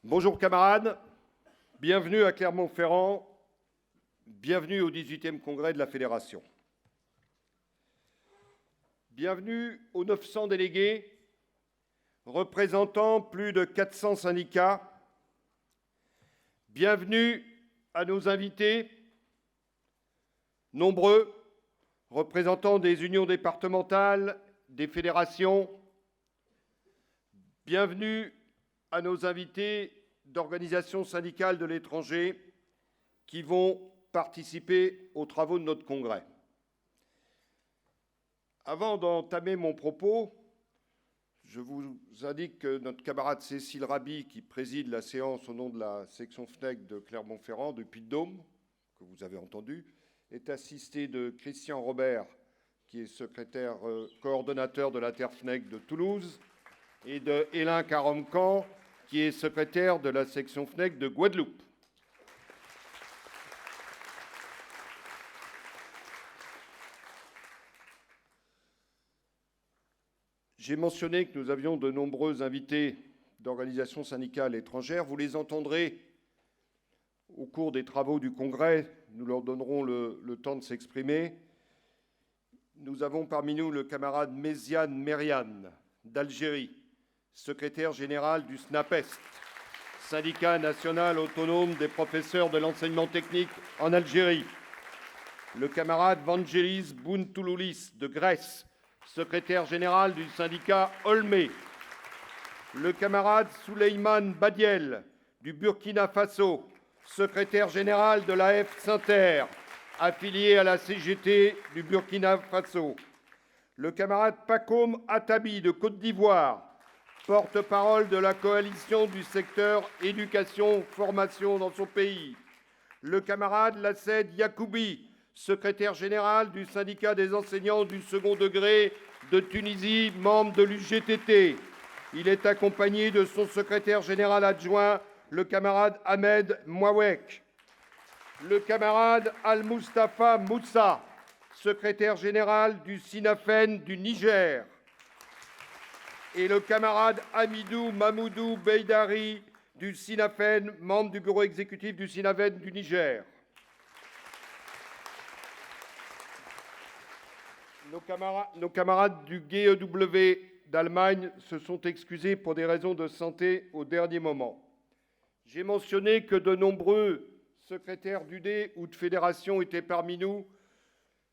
Bonjour camarades, bienvenue à Clermont-Ferrand, bienvenue au 18e congrès de la Fédération. Bienvenue aux 900 délégués représentant plus de 400 syndicats. Bienvenue à nos invités, nombreux, représentants des unions départementales, des fédérations. Bienvenue à nos invités d'organisations syndicales de l'étranger qui vont participer aux travaux de notre congrès. Avant d'entamer mon propos, je vous indique que notre camarade Cécile Raby, qui préside la séance au nom de la section FNEC de Clermont-Ferrand du Puy-de-Dôme, que vous avez entendu, est assistée de Christian Robert, qui est secrétaire coordonnateur de l'Interfnec de Toulouse, et de Hélène Caromcan, qui est secrétaire de la section FNEC de Guadeloupe. J'ai mentionné que nous avions de nombreux invités d'organisations syndicales étrangères. Vous les entendrez au cours des travaux du Congrès. Nous leur donnerons le temps de s'exprimer. Nous avons parmi nous le camarade Méziane Meriane d'Algérie, secrétaire général du SNAPEST, syndicat national autonome des professeurs de l'enseignement technique en Algérie. Le camarade Vangelis Bountouloulis de Grèce, secrétaire général du syndicat Olmé. Le camarade Souleymane Badiel du Burkina Faso, secrétaire général de la F Saint-Terre, affilié à la CGT du Burkina Faso. Le camarade Pacôme Attabi de Côte d'Ivoire, porte-parole de la coalition du secteur éducation-formation dans son pays. Le camarade Lassed Yacoubi, secrétaire général du syndicat des enseignants du second degré de Tunisie, membre de l'UGTT. Il est accompagné de son secrétaire général adjoint, le camarade Ahmed Mouawek. Le camarade Al-Mustafa Moussa, secrétaire général du SINAFEN du Niger. Et le camarade Hamidou Mamoudou Beidari du SINAFEN, membre du bureau exécutif du SINAFEN du Niger. Nos camarades du GEW d'Allemagne se sont excusés pour des raisons de santé au dernier moment. J'ai mentionné que de nombreux secrétaires d'UD ou de fédérations étaient parmi nous.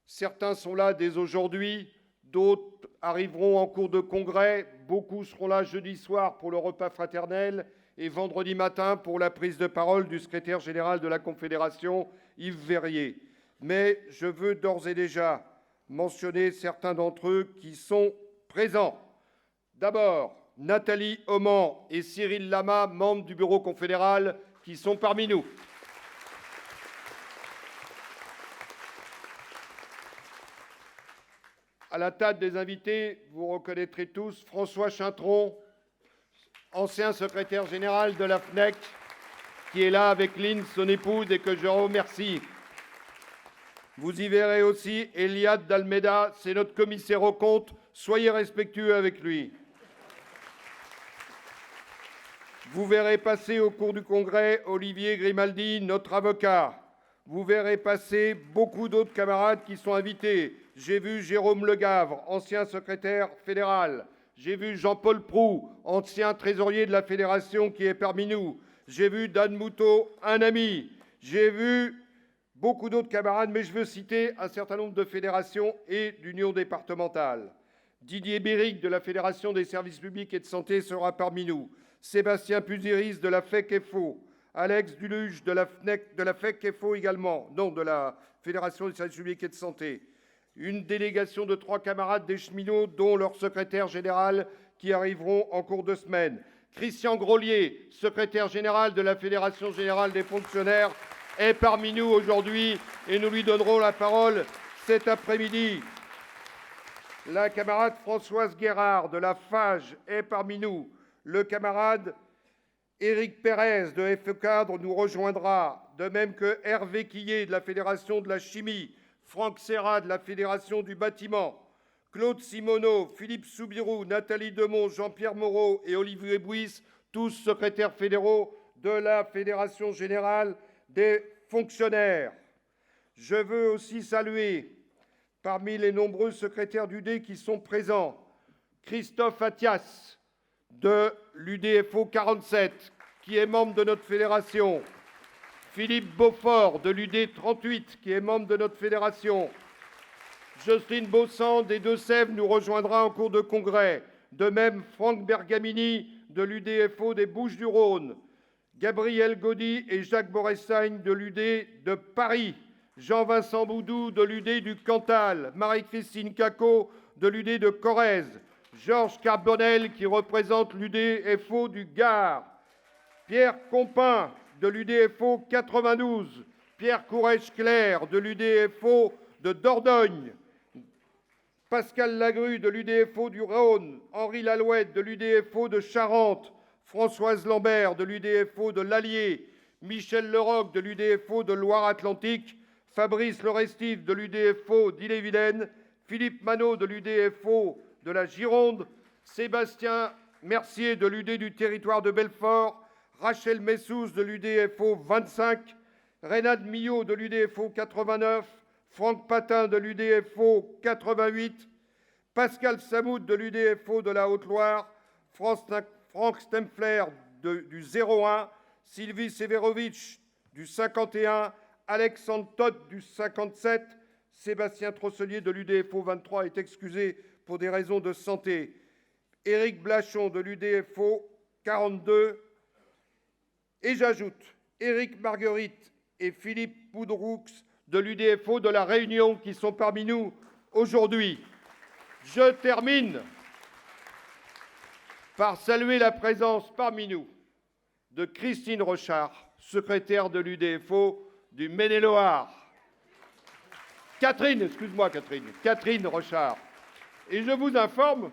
Certains sont là dès aujourd'hui, d'autres arriveront en cours de congrès, beaucoup seront là jeudi soir pour le repas fraternel et vendredi matin pour la prise de parole du secrétaire général de la Confédération, Yves Verrier. Mais je veux d'ores et déjà mentionner certains d'entre eux qui sont présents. D'abord, Nathalie Oman et Cyril Lama, membres du bureau confédéral, qui sont parmi nous. À la table des invités, vous reconnaîtrez tous François Chintron, ancien secrétaire général de la FNEC, qui est là avec Lynn, son épouse, et que je remercie. Vous y verrez aussi Eliade d'Almeida, c'est notre commissaire aux comptes. Soyez respectueux avec lui. Vous verrez passer au cours du congrès Olivier Grimaldi, notre avocat. Vous verrez passer beaucoup d'autres camarades qui sont invités. J'ai vu Jérôme Legavre, ancien secrétaire fédéral. J'ai vu Jean-Paul Proux, ancien trésorier de la Fédération qui est parmi nous. J'ai vu Dan Moutot, un ami. J'ai vu beaucoup d'autres camarades, mais je veux citer un certain nombre de fédérations et d'unions départementales. Didier Béric de la Fédération des services publics et de santé sera parmi nous. Sébastien Puziris de la FEC-EFO. Alex Duluge de la FEC-EFO également, non, de la Fédération des services publics et de santé. Une délégation de 3 camarades des cheminots, dont leur secrétaire général, qui arriveront en cours de semaine. Christian Grolier, secrétaire général de la Fédération générale des fonctionnaires, est parmi nous aujourd'hui et nous lui donnerons la parole cet après-midi. La camarade Françoise Guérard de la FAGE est parmi nous. Le camarade Éric Pérez de FE Cadre nous rejoindra, de même que Hervé Quillet de la Fédération de la chimie, Franck Serra de la Fédération du bâtiment, Claude Simoneau, Philippe Soubirou, Nathalie Demont, Jean-Pierre Moreau et Olivier Bouis, tous secrétaires fédéraux de la Fédération générale des fonctionnaires. Je veux aussi saluer, parmi les nombreux secrétaires d'UD qui sont présents, Christophe Attias de l'UDFO 47, qui est membre de notre fédération, Philippe Beaufort de l'UD 38, qui est membre de notre fédération, Jocelyne Bossan des Deux-Sèvres nous rejoindra en cours de congrès, de même Franck Bergamini de l'UDFO des Bouches-du-Rhône, Gabriel Gaudy et Jacques Borestein de l'UD de Paris, Jean-Vincent Boudou de l'UD du Cantal, Marie-Christine Cacot de l'UD de Corrèze, Georges Carbonel qui représente l'UDFO du Gard, Pierre Compin de l'UDFO 92, Pierre Courrèges-Clair de l'UDFO de Dordogne, Pascal Lagru de l'UDFO du Rhône, Henri Lalouette de l'UDFO de Charente, Françoise Lambert de l'UDFO de l'Allier, Michel Leroc de l'UDFO de Loire-Atlantique, Fabrice Lorestif de l'UDFO d'Ille-et-Vilaine, Philippe Manot de l'UDFO de la Gironde, Sébastien Mercier de l'UD du territoire de Belfort, Rachel Messous de l'UDFO 25, Reynald Millot de l'UDFO 89, Franck Patin de l'UDFO 88, Pascal Samoud de l'UDFO de la Haute-Loire, Franck Stempfler du 01, Sylvie Severovitch du 51, Alexandre Todt du 57, Sébastien Trosselier de l'UDFO 23 est excusé pour des raisons de santé, Éric Blachon de l'UDFO 42, et j'ajoute Éric Marguerite et Philippe Poudroux de l'UDFO de la Réunion qui sont parmi nous aujourd'hui. Je termine par saluer la présence parmi nous de Christine Rochard, secrétaire de l'UDFO du Maine-et-Loire. Catherine Rochard. Et je vous informe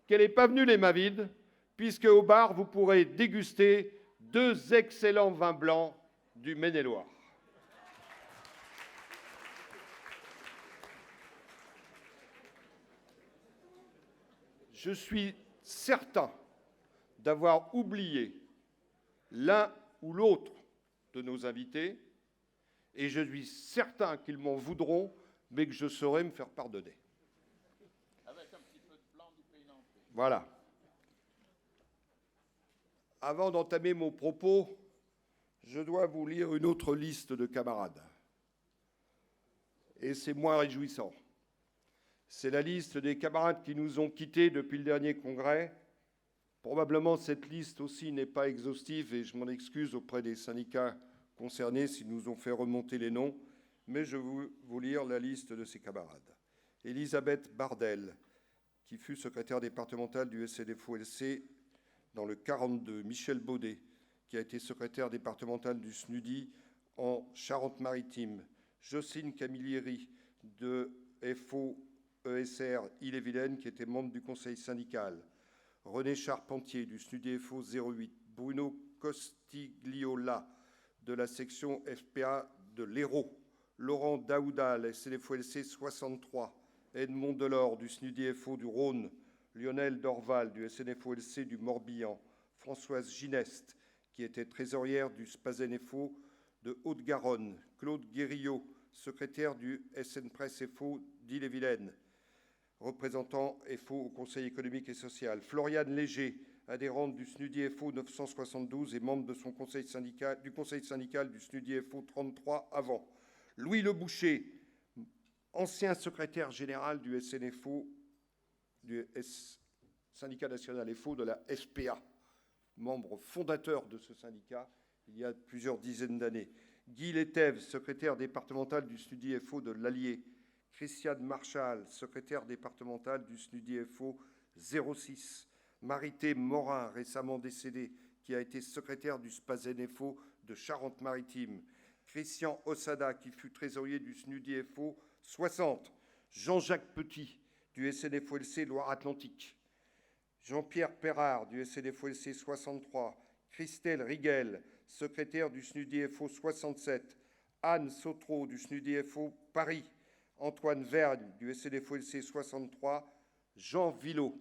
qu'elle n'est pas venue les mains vides, puisque au bar, vous pourrez déguster 2 excellents vins blancs du Maine-et-Loire. Je suis certain d'avoir oublié l'un ou l'autre de nos invités, et je suis certain qu'ils m'en voudront, mais que je saurai me faire pardonner. Avec un petit peu de blanc du pays nantais. Voilà. Avant d'entamer mon propos, je dois vous lire une autre liste de camarades. Et c'est moins réjouissant. C'est la liste des camarades qui nous ont quittés depuis le dernier congrès. Probablement, cette liste aussi n'est pas exhaustive et je m'en excuse auprès des syndicats concernés s'ils nous ont fait remonter les noms, mais je vais vous lire la liste de ces camarades. Elisabeth Bardel, qui fut secrétaire départementale du SNFO-LC dans le 42. Michel Baudet, qui a été secrétaire départemental du SNUDI en Charente-Maritime. Jocelyne Camilleri de FO-ESR Ille-et-Vilaine, qui était membre du conseil syndical. René Charpentier du SNUDI-FO 08. Bruno Costigliola de la section FPA de l'Hérault. Laurent Daouda, la SNFO-LC 63. Edmond Delors du SNUDI-FO du Rhône. Lionel Dorval du SNFO-LC du Morbihan. Françoise Gineste, qui était trésorière du SPAZEN-FO de Haute-Garonne. Claude Guérillot, secrétaire du SNPRES-FO d'Ille-et-Vilaine, représentant FO au Conseil économique et social. Floriane Léger, adhérente du SNUDI-FO 972 et membre de son conseil syndical, du conseil syndical du SNUDI-FO 33 avant. Louis Leboucher, ancien secrétaire général du SNFO, du syndicat national FO de la SPA, membre fondateur de ce syndicat il y a plusieurs dizaines d'années. Guy Létève, secrétaire départemental du SNUDI-FO de l'Allier. Christiane Marchal, secrétaire départementale du SNUDI-FO 06. Marité Morin, récemment décédée, qui a été secrétaire du SPAZEN-FO de Charente-Maritime. Christian Ossada, qui fut trésorier du SNUDI-FO 60. Jean-Jacques Petit, du SNFO-LC Loire-Atlantique. Jean-Pierre Perrard, du SNFO-LC 63. Christelle Riguel, secrétaire du SNUDI-FO 67. Anne Sautreau, du SNUDI-FO Paris. Antoine Vergne, du SNFO-LC 63. Jean Villot,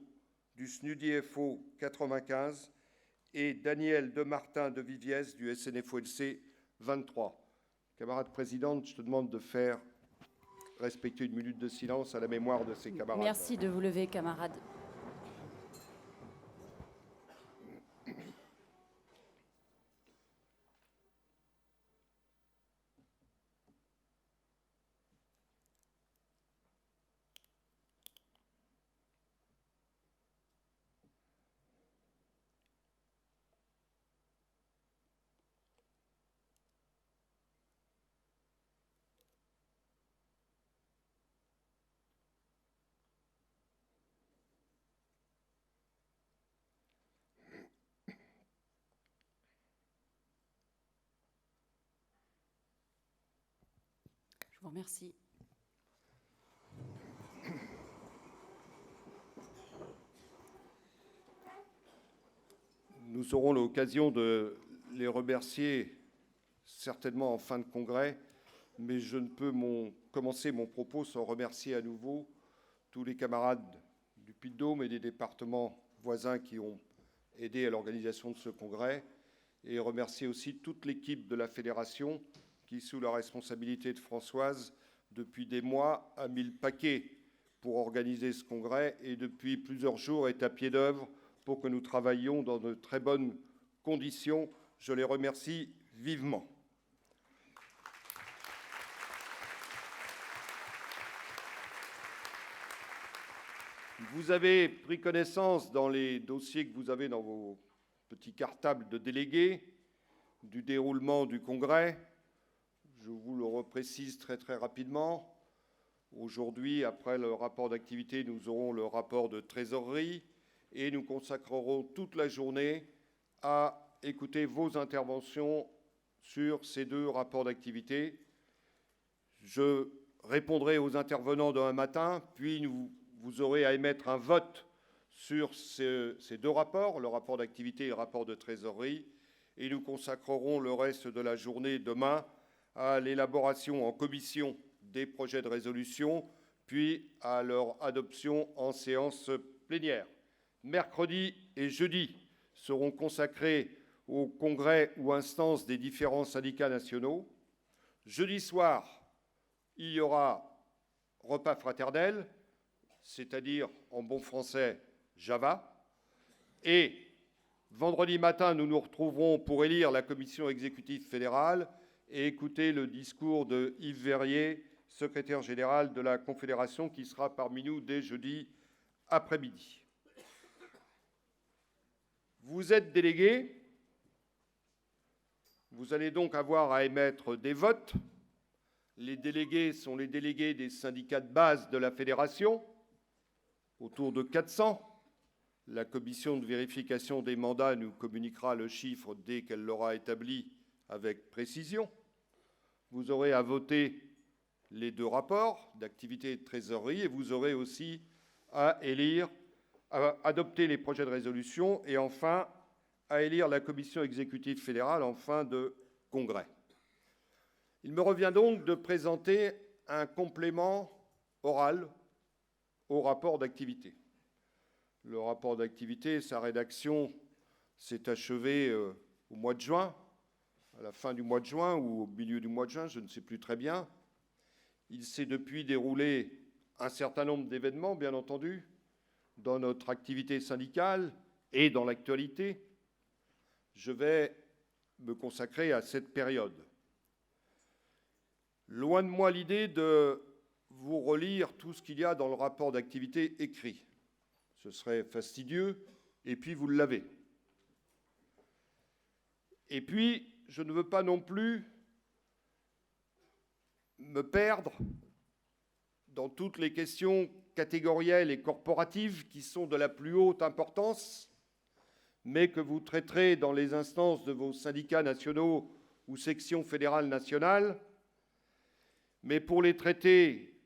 du SNUDI-FO 95. et Daniel Demartin de Viviès du SNFOLC 23. Camarade présidente, je te demande de faire respecter une minute de silence à la mémoire de ces camarades. Merci de vous lever, camarades. Je vous remercie. Nous aurons l'occasion de les remercier certainement en fin de congrès, mais je ne peux commencer mon propos sans remercier à nouveau tous les camarades du Puy-de-Dôme et des départements voisins qui ont aidé à l'organisation de ce congrès, et remercier aussi toute l'équipe de la Fédération qui, sous la responsabilité de Françoise, depuis des mois, a mis le paquet pour organiser ce congrès et depuis plusieurs jours est à pied d'œuvre pour que nous travaillions dans de très bonnes conditions. Je les remercie vivement. Vous avez pris connaissance dans les dossiers que vous avez dans vos petits cartables de délégués du déroulement du congrès. Je vous le reprécise très rapidement. Aujourd'hui, après le rapport d'activité, nous aurons le rapport de trésorerie et nous consacrerons toute la journée à écouter vos interventions sur ces deux rapports d'activité. Je répondrai aux intervenants demain matin, puis vous aurez à émettre un vote sur ces deux rapports, le rapport d'activité et le rapport de trésorerie, et nous consacrerons le reste de la journée demain à l'élaboration en commission des projets de résolution, puis à leur adoption en séance plénière. Mercredi et jeudi seront consacrés au congrès ou instances des différents syndicats nationaux. Jeudi soir, il y aura repas fraternel, c'est-à-dire, en bon français, Java. Et vendredi matin, nous nous retrouverons pour élire la commission exécutive fédérale et écouter le discours de Yves Verrier, secrétaire général de la Confédération, qui sera parmi nous dès jeudi après-midi. Vous êtes délégués. Vous allez donc avoir à émettre des votes. Les délégués sont les délégués des syndicats de base de la Fédération, autour de 400. La commission de vérification des mandats nous communiquera le chiffre dès qu'elle l'aura établi avec précision. Vous aurez à voter les deux rapports d'activité et de trésorerie et vous aurez aussi à adopter les projets de résolution et enfin à élire la commission exécutive fédérale en fin de congrès. Il me revient donc de présenter un complément oral au rapport d'activité. Le rapport d'activité, sa rédaction s'est achevée au mois de juin, à la fin du mois de juin ou au milieu du mois de juin, je ne sais plus très bien. Il s'est depuis déroulé un certain nombre d'événements, bien entendu, dans notre activité syndicale et dans l'actualité. Je vais me consacrer à cette période. Loin de moi l'idée de vous relire tout ce qu'il y a dans le rapport d'activité écrit. Ce serait fastidieux, et puis vous l'avez. Et puis, je ne veux pas non plus me perdre dans toutes les questions catégorielles et corporatives qui sont de la plus haute importance, mais que vous traiterez dans les instances de vos syndicats nationaux ou sections fédérales nationales. Mais pour les traiter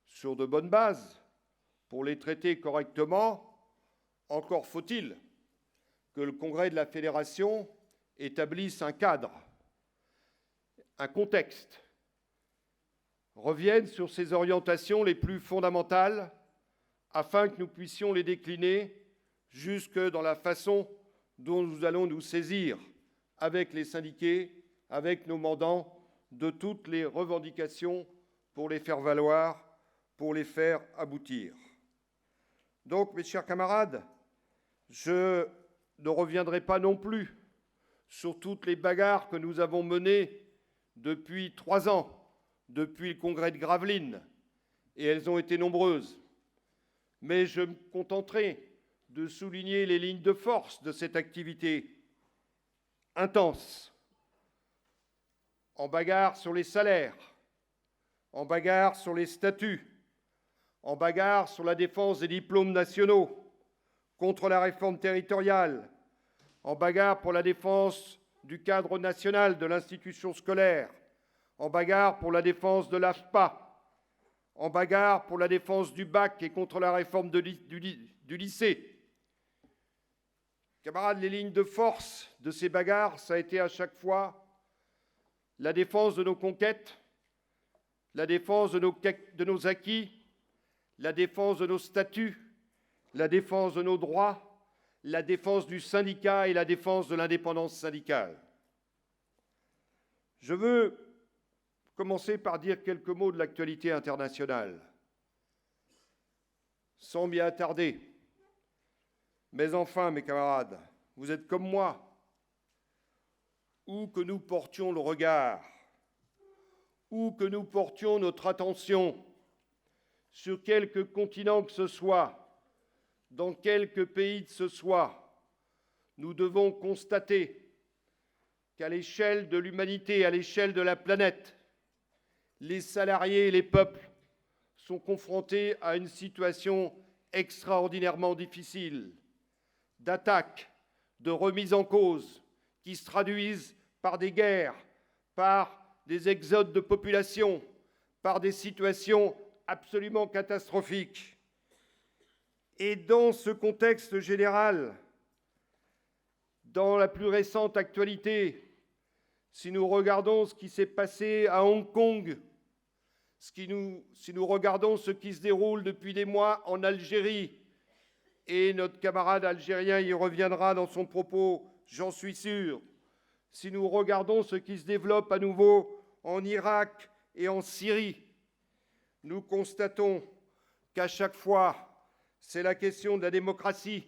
sur de bonnes bases, pour les traiter correctement, encore faut-il que le Congrès de la Fédération établisse un cadre, un contexte, revienne sur ces orientations les plus fondamentales afin que nous puissions les décliner jusque dans la façon dont nous allons nous saisir avec les syndiqués, avec nos mandants, de toutes les revendications pour les faire valoir, pour les faire aboutir. Donc, mes chers camarades, je ne reviendrai pas non plus sur toutes les bagarres que nous avons menées depuis 3 ans, depuis le congrès de Gravelines, et elles ont été nombreuses. Mais je me contenterai de souligner les lignes de force de cette activité intense, en bagarre sur les salaires, en bagarre sur les statuts, en bagarre sur la défense des diplômes nationaux, contre la réforme territoriale, en bagarre pour la défense du cadre national de l'institution scolaire, en bagarre pour la défense de l'AFPA, en bagarre pour la défense du bac et contre la réforme du lycée. Camarades, les lignes de force de ces bagarres, ça a été à chaque fois la défense de nos conquêtes, la défense de nos acquis, la défense de nos statuts, la défense de nos droits, la défense du syndicat et la défense de l'indépendance syndicale. Je veux commencer par dire quelques mots de l'actualité internationale, sans m'y attarder. Mais enfin, mes camarades, vous êtes comme moi, où que nous portions le regard, où que nous portions notre attention, sur quelque continent que ce soit, dans quelque pays que ce soit, nous devons constater qu'à l'échelle de l'humanité, à l'échelle de la planète, les salariés et les peuples sont confrontés à une situation extraordinairement difficile, d'attaques, de remises en cause, qui se traduisent par des guerres, par des exodes de population, par des situations absolument catastrophiques. Et dans ce contexte général, dans la plus récente actualité, si nous regardons ce qui s'est passé à Hong Kong, si nous regardons ce qui se déroule depuis des mois en Algérie, et notre camarade algérien y reviendra dans son propos, j'en suis sûr, si nous regardons ce qui se développe à nouveau en Irak et en Syrie, nous constatons qu'à chaque fois, c'est la question de la démocratie,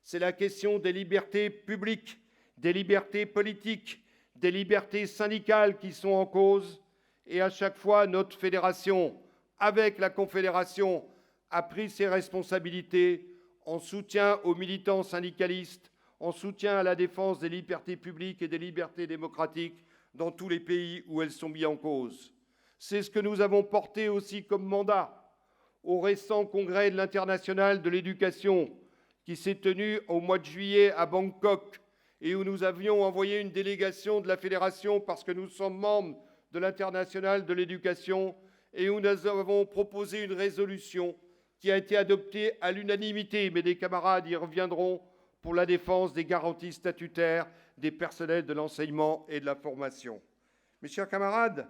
c'est la question des libertés publiques, des libertés politiques, des libertés syndicales qui sont en cause. Et à chaque fois, notre fédération, avec la Confédération, a pris ses responsabilités en soutien aux militants syndicalistes, en soutien à la défense des libertés publiques et des libertés démocratiques dans tous les pays où elles sont mises en cause. C'est ce que nous avons porté aussi comme mandat au récent congrès de l'Internationale de l'éducation qui s'est tenu au mois de juillet à Bangkok et où nous avions envoyé une délégation de la Fédération parce que nous sommes membres de l'Internationale de l'éducation et où nous avons proposé une résolution qui a été adoptée à l'unanimité, mais des camarades y reviendront, pour la défense des garanties statutaires des personnels de l'enseignement et de la formation. Mes chers camarades,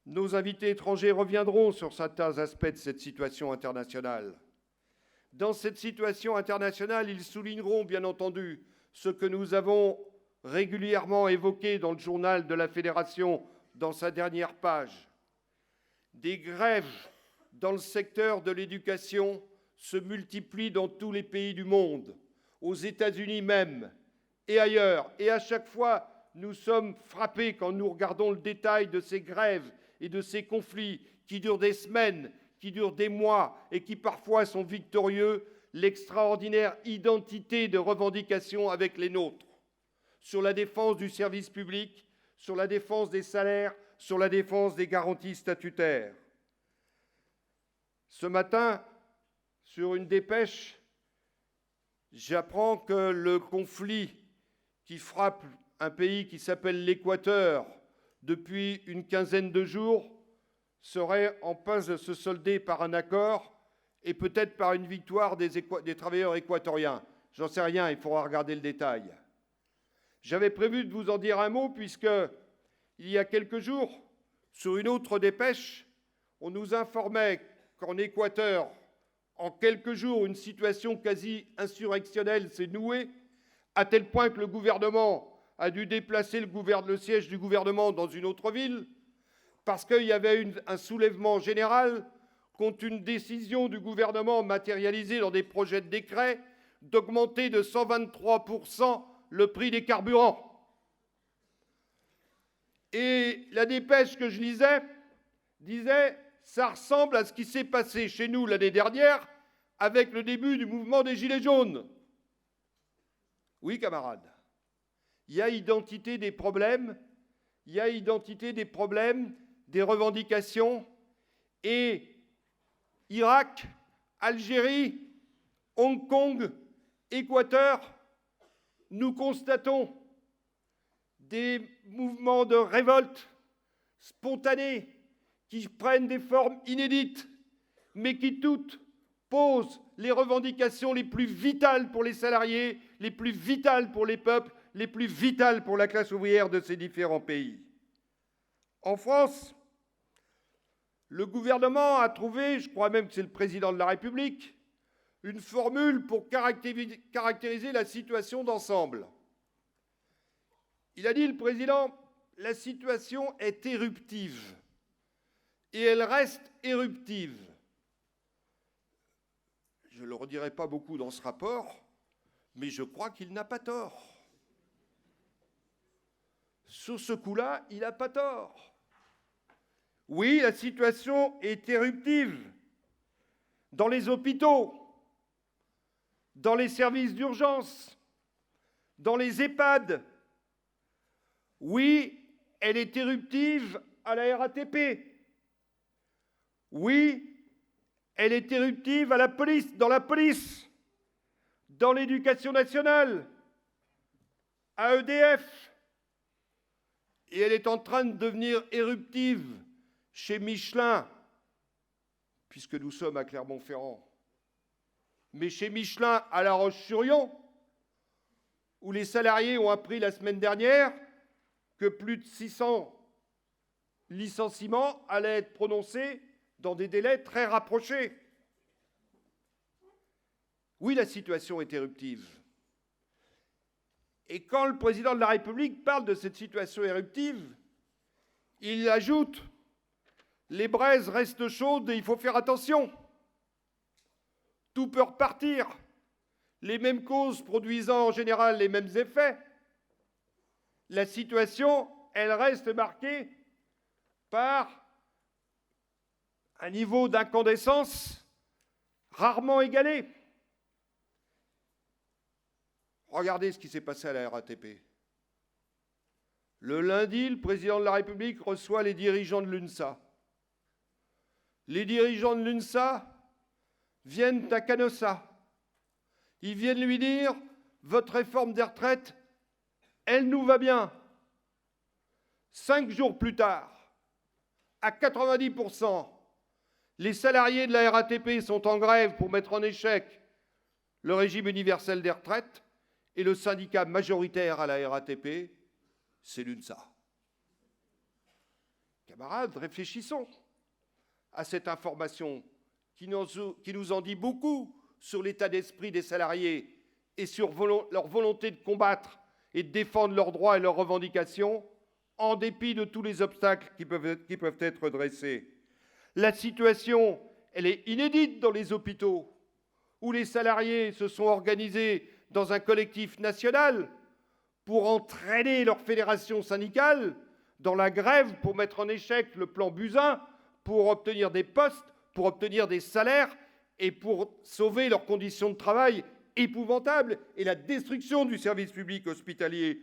nos invités étrangers reviendront sur certains aspects de cette situation internationale. Dans cette situation internationale, ils souligneront, bien entendu, ce que nous avons régulièrement évoqué dans le journal de la Fédération, dans sa dernière page. Des grèves dans le secteur de l'éducation se multiplient dans tous les pays du monde, aux États-Unis même, et ailleurs. Et à chaque fois, nous sommes frappés quand nous regardons le détail de ces grèves et de ces conflits qui durent des semaines, qui durent des mois et qui parfois sont victorieux, l'extraordinaire identité de revendications avec les nôtres, sur la défense du service public, sur la défense des salaires, sur la défense des garanties statutaires. Ce matin, sur une dépêche, j'apprends que le conflit qui frappe un pays qui s'appelle l'Équateur depuis une quinzaine de jours serait en passe de se solder par un accord et peut-être par une victoire des travailleurs équatoriens. J'en sais rien, il faudra regarder le détail. J'avais prévu de vous en dire un mot puisque, il y a quelques jours, sur une autre dépêche, on nous informait qu'en Équateur, en quelques jours, une situation quasi insurrectionnelle s'est nouée à tel point que le gouvernement a dû déplacer le siège du gouvernement dans une autre ville, parce qu'il y avait un soulèvement général contre une décision du gouvernement matérialisée dans des projets de décret d'augmenter de 123% le prix des carburants. Et la dépêche que je lisais disait « ça ressemble à ce qui s'est passé chez nous l'année dernière avec le début du mouvement des Gilets jaunes ». Oui, camarades, il y a identité des problèmes, il y a identité des problèmes, des revendications, et Irak, Algérie, Hong Kong, Équateur, nous constatons des mouvements de révolte spontanés qui prennent des formes inédites, mais qui toutes posent les revendications les plus vitales pour les salariés, les plus vitales pour les peuples, les plus vitales pour la classe ouvrière de ces différents pays. En France, le gouvernement a trouvé, je crois même que c'est le président de la République, une formule pour caractériser la situation d'ensemble. Il a dit, le président, la situation est éruptive et elle reste éruptive. Je ne le redirai pas beaucoup dans ce rapport, mais je crois qu'il n'a pas tort. Sur ce coup-là, il n'a pas tort. Oui, la situation est éruptive dans les hôpitaux, dans les services d'urgence, dans les EHPAD. Oui, elle est éruptive à la RATP. Oui, elle est éruptive à la police, dans l'éducation nationale, à EDF. Et elle est en train de devenir éruptive chez Michelin, puisque nous sommes à Clermont-Ferrand. Mais chez Michelin à La Roche-sur-Yon, où les salariés ont appris la semaine dernière que plus de 600 licenciements allaient être prononcés dans des délais très rapprochés. Oui, la situation est éruptive. Et quand le président de la République parle de cette situation éruptive, il ajoute « les braises restent chaudes et il faut faire attention ». Tout peut repartir, les mêmes causes produisant en général les mêmes effets. La situation, elle reste marquée par un niveau d'incandescence rarement égalé. Regardez ce qui s'est passé à la RATP. Le lundi, le président de la République reçoit les dirigeants de l'UNSA. Les dirigeants de l'UNSA viennent à Canossa. Ils viennent lui dire « votre réforme des retraites, elle nous va bien ». 5 jours plus tard, à 90%, les salariés de la RATP sont en grève pour mettre en échec le régime universel des retraites et le syndicat majoritaire à la RATP, c'est l'UNSA. Camarades, réfléchissons à cette information qui nous en dit beaucoup sur l'état d'esprit des salariés et sur leur volonté de combattre et de défendre leurs droits et leurs revendications en dépit de tous les obstacles qui peuvent être dressés. La situation, elle est inédite dans les hôpitaux, où les salariés se sont organisés dans un collectif national pour entraîner leur fédération syndicale dans la grève pour mettre en échec le plan Buzyn, pour obtenir des postes, pour obtenir des salaires et pour sauver leurs conditions de travail épouvantables et la destruction du service public hospitalier.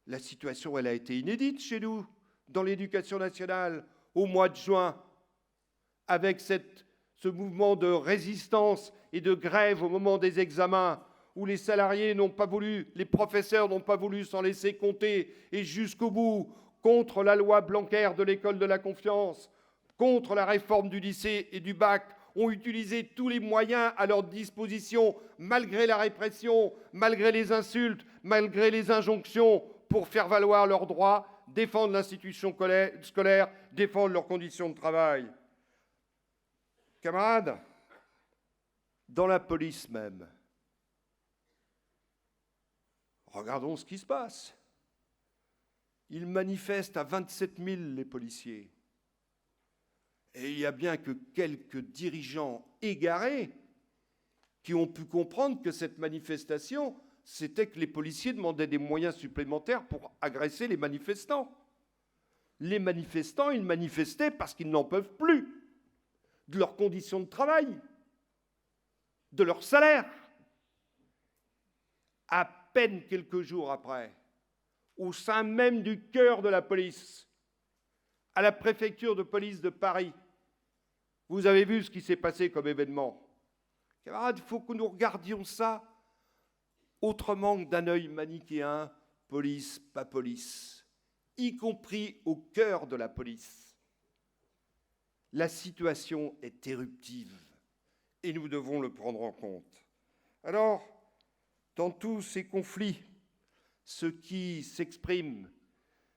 La situation, elle a été inédite chez nous, dans l'éducation nationale, au mois de juin, avec ce mouvement de résistance et de grève au moment des examens, où les salariés n'ont pas voulu, les professeurs n'ont pas voulu s'en laisser compter, et jusqu'au bout, contre la loi Blanquer de l'école de la confiance, contre la réforme du lycée et du bac, ont utilisé tous les moyens à leur disposition, malgré la répression, malgré les insultes, malgré les injonctions, pour faire valoir leurs droits, défendre l'institution scolaire, défendre leurs conditions de travail. Camarades, dans la police même, Regardons ce qui se passe. Ils manifestent à 27 000 les policiers. Et il n'y a bien que quelques dirigeants égarés qui ont pu comprendre que cette manifestation, c'était que les policiers demandaient des moyens supplémentaires pour agresser les manifestants. Les manifestants, ils manifestaient parce qu'ils n'en peuvent plus de leurs conditions de travail, de leur salaire. À peine quelques jours après, au sein même du cœur de la police, à la préfecture de police de Paris, vous avez vu ce qui s'est passé comme événement. Camarades, il faut que nous regardions ça autrement que d'un œil manichéen, police, pas police, y compris au cœur de la police. La situation est éruptive et nous devons le prendre en compte. Alors, dans tous ces conflits, ce qui s'exprime,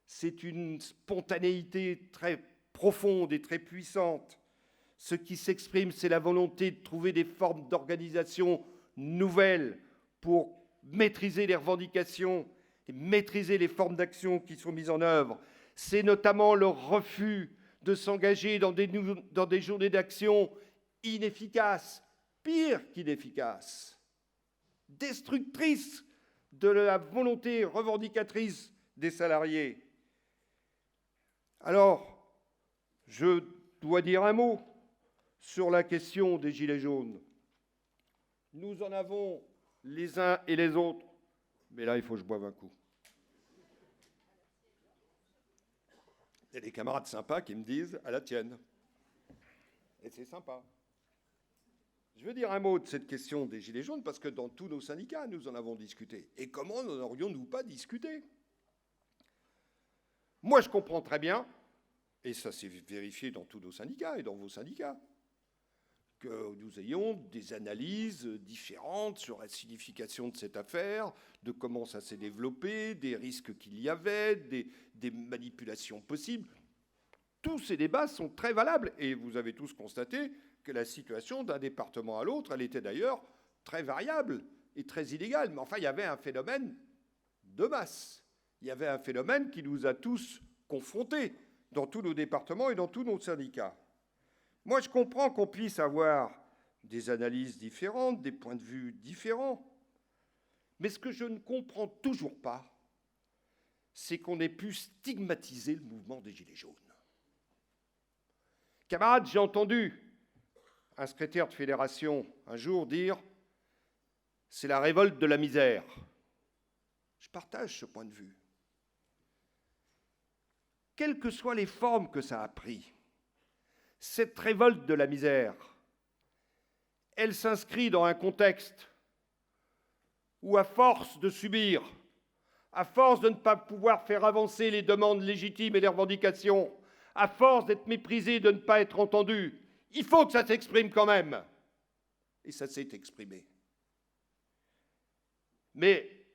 c'est une spontanéité très profonde et très puissante. Ce qui s'exprime, c'est la volonté de trouver des formes d'organisation nouvelles pour maîtriser les revendications et maîtriser les formes d'action qui sont mises en œuvre. C'est notamment le refus de s'engager dans des journées d'action inefficaces, pire qu'inefficaces, destructrices de la volonté revendicatrice des salariés. Alors, je dois dire un mot sur la question des Gilets jaunes. Nous en avons les uns et les autres, mais là, il faut que je boive un coup. Il y a des camarades sympas qui me disent « à la tienne ». Et c'est sympa. Je veux dire un mot de cette question des Gilets jaunes, parce que dans tous nos syndicats, nous en avons discuté. Et comment n'en aurions-nous pas discuté? Moi, je comprends très bien, et ça s'est vérifié dans tous nos syndicats et dans vos syndicats, que nous ayons des analyses différentes sur la signification de cette affaire, de comment ça s'est développé, des risques qu'il y avait, des manipulations possibles. Tous ces débats sont très valables, et vous avez tous constaté que la situation d'un département à l'autre, elle était d'ailleurs très variable et très inégale. Mais enfin, il y avait un phénomène de masse. Il y avait un phénomène qui nous a tous confrontés dans tous nos départements et dans tous nos syndicats. Moi, je comprends qu'on puisse avoir des analyses différentes, des points de vue différents. Mais ce que je ne comprends toujours pas, c'est qu'on ait pu stigmatiser le mouvement des Gilets jaunes. Camarades, j'ai entendu un secrétaire de fédération un jour dire « c'est la révolte de la misère ». Je partage ce point de vue. Quelles que soient les formes que ça a pris, cette révolte de la misère, elle s'inscrit dans un contexte où, à force de subir, à force de ne pas pouvoir faire avancer les demandes légitimes et les revendications, à force d'être méprisé et de ne pas être entendu, il faut que ça s'exprime quand même. Et ça s'est exprimé. Mais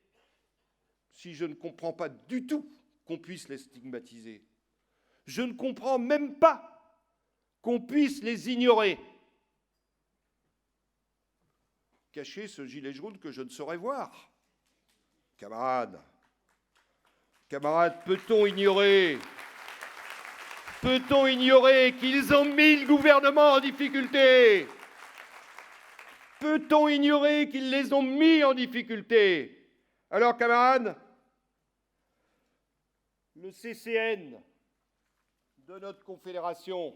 si je ne comprends pas du tout qu'on puisse les stigmatiser, je ne comprends même pas qu'on puisse les ignorer. Cacher ce gilet jaune que je ne saurais voir. Camarades, peut-on ignorer qu'ils ont mis le gouvernement en difficulté? Peut-on ignorer qu'ils les ont mis en difficulté? Alors, camarades, le CCN de notre confédération,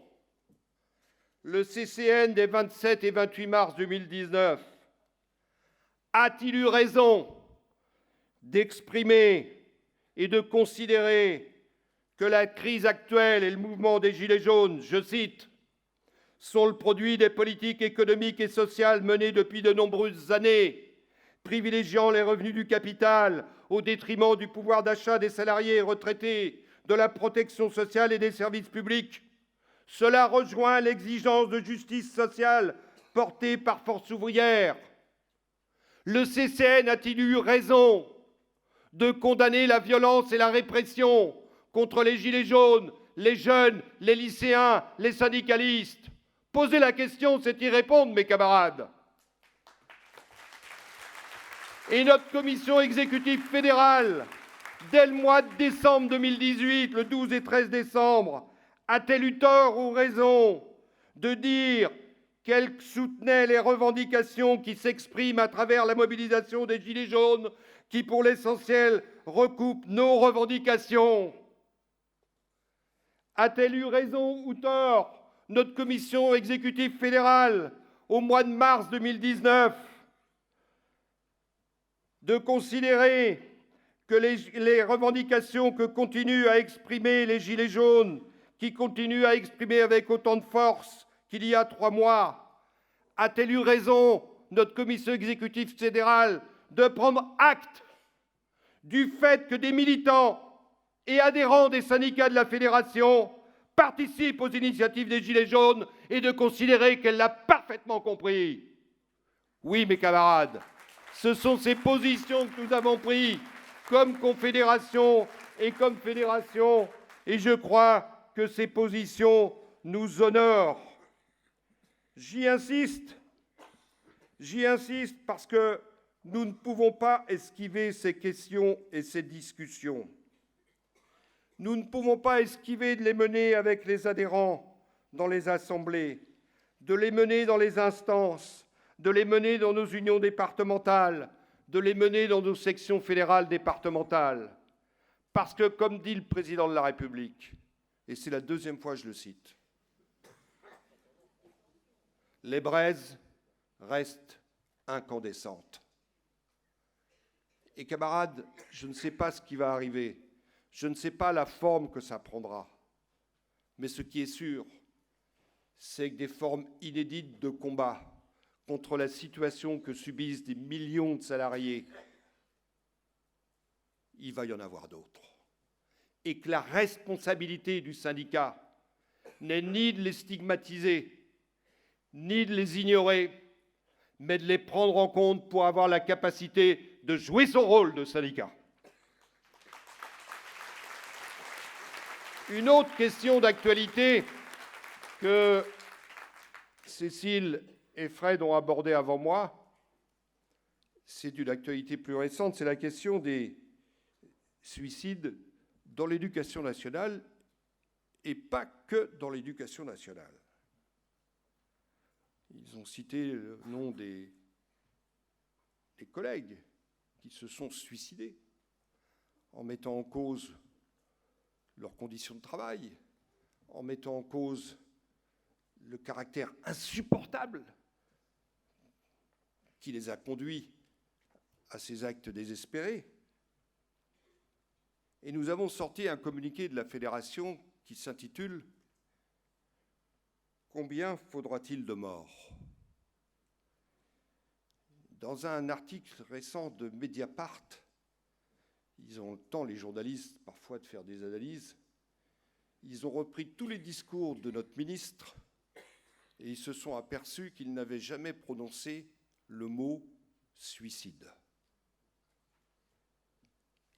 le CCN des 27 et 28 mars 2019, a-t-il eu raison d'exprimer et de considérer que la crise actuelle et le mouvement des Gilets jaunes, je cite, sont le produit des politiques économiques et sociales menées depuis de nombreuses années, privilégiant les revenus du capital au détriment du pouvoir d'achat des salariés et retraités, de la protection sociale et des services publics. Cela rejoint l'exigence de justice sociale portée par Force ouvrière. Le CCN a-t-il eu raison de condamner la violence et la répression contre les Gilets jaunes, les jeunes, les lycéens, les syndicalistes? Poser la question, c'est y répondre, mes camarades. Et notre commission exécutive fédérale, dès le mois de décembre 2018, le 12 et 13 décembre, a-t-elle eu tort ou raison de dire qu'elle soutenait les revendications qui s'expriment à travers la mobilisation des Gilets jaunes, qui pour l'essentiel recoupent nos revendications? A-t-elle eu raison ou tort, notre commission exécutive fédérale, au mois de mars 2019, de considérer que les revendications que continuent à exprimer les Gilets jaunes, qui continuent à exprimer avec autant de force qu'il y a 3 mois, a-t-elle eu raison, notre commission exécutive fédérale, de prendre acte du fait que des militants et adhérents des syndicats de la Fédération participent aux initiatives des Gilets jaunes et de considérer qu'elle l'a parfaitement compris? Oui, mes camarades, ce sont ces positions que nous avons prises comme confédération et comme fédération, et je crois que ces positions nous honorent. J'y insiste parce que nous ne pouvons pas esquiver ces questions et ces discussions. Nous ne pouvons pas esquiver de les mener avec les adhérents dans les assemblées, de les mener dans les instances, de les mener dans nos unions départementales, de les mener dans nos sections fédérales départementales. Parce que, comme dit le président de la République, et c'est la 2e fois que je le cite, les braises restent incandescentes. Et camarades, je ne sais pas ce qui va arriver, je ne sais pas la forme que ça prendra, mais ce qui est sûr, c'est que des formes inédites de combat contre la situation que subissent des millions de salariés, il va y en avoir d'autres. Et que la responsabilité du syndicat n'est ni de les stigmatiser, ni de les ignorer, mais de les prendre en compte pour avoir la capacité de jouer son rôle de syndicat. Une autre question d'actualité que Cécile et Fred ont abordée avant moi, c'est d'une actualité plus récente, c'est la question des suicides dans l'éducation nationale et pas que dans l'éducation nationale. Ils ont cité le nom des collègues qui se sont suicidés en mettant en cause leurs conditions de travail, en mettant en cause le caractère insupportable qui les a conduits à ces actes désespérés. Et nous avons sorti un communiqué de la Fédération qui s'intitule « Combien faudra-t-il de morts ?» Dans un article récent de Mediapart, ils ont le temps, les journalistes, parfois de faire des analyses, ils ont repris tous les discours de notre ministre et ils se sont aperçus qu'il n'avait jamais prononcé le mot « suicide ».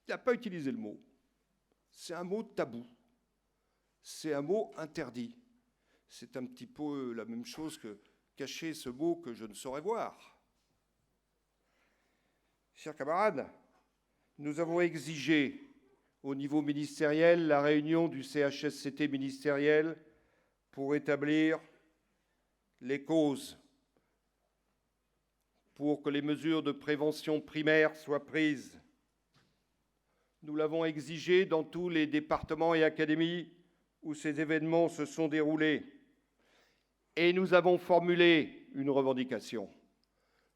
Il n'a pas utilisé le mot. C'est un mot tabou. C'est un mot interdit. C'est un petit peu la même chose que cacher ce mot que je ne saurais voir. Chers camarades, nous avons exigé au niveau ministériel la réunion du CHSCT ministériel pour établir les causes, pour que les mesures de prévention primaire soient prises. Nous l'avons exigé dans tous les départements et académies où ces événements se sont déroulés. Et nous avons formulé une revendication.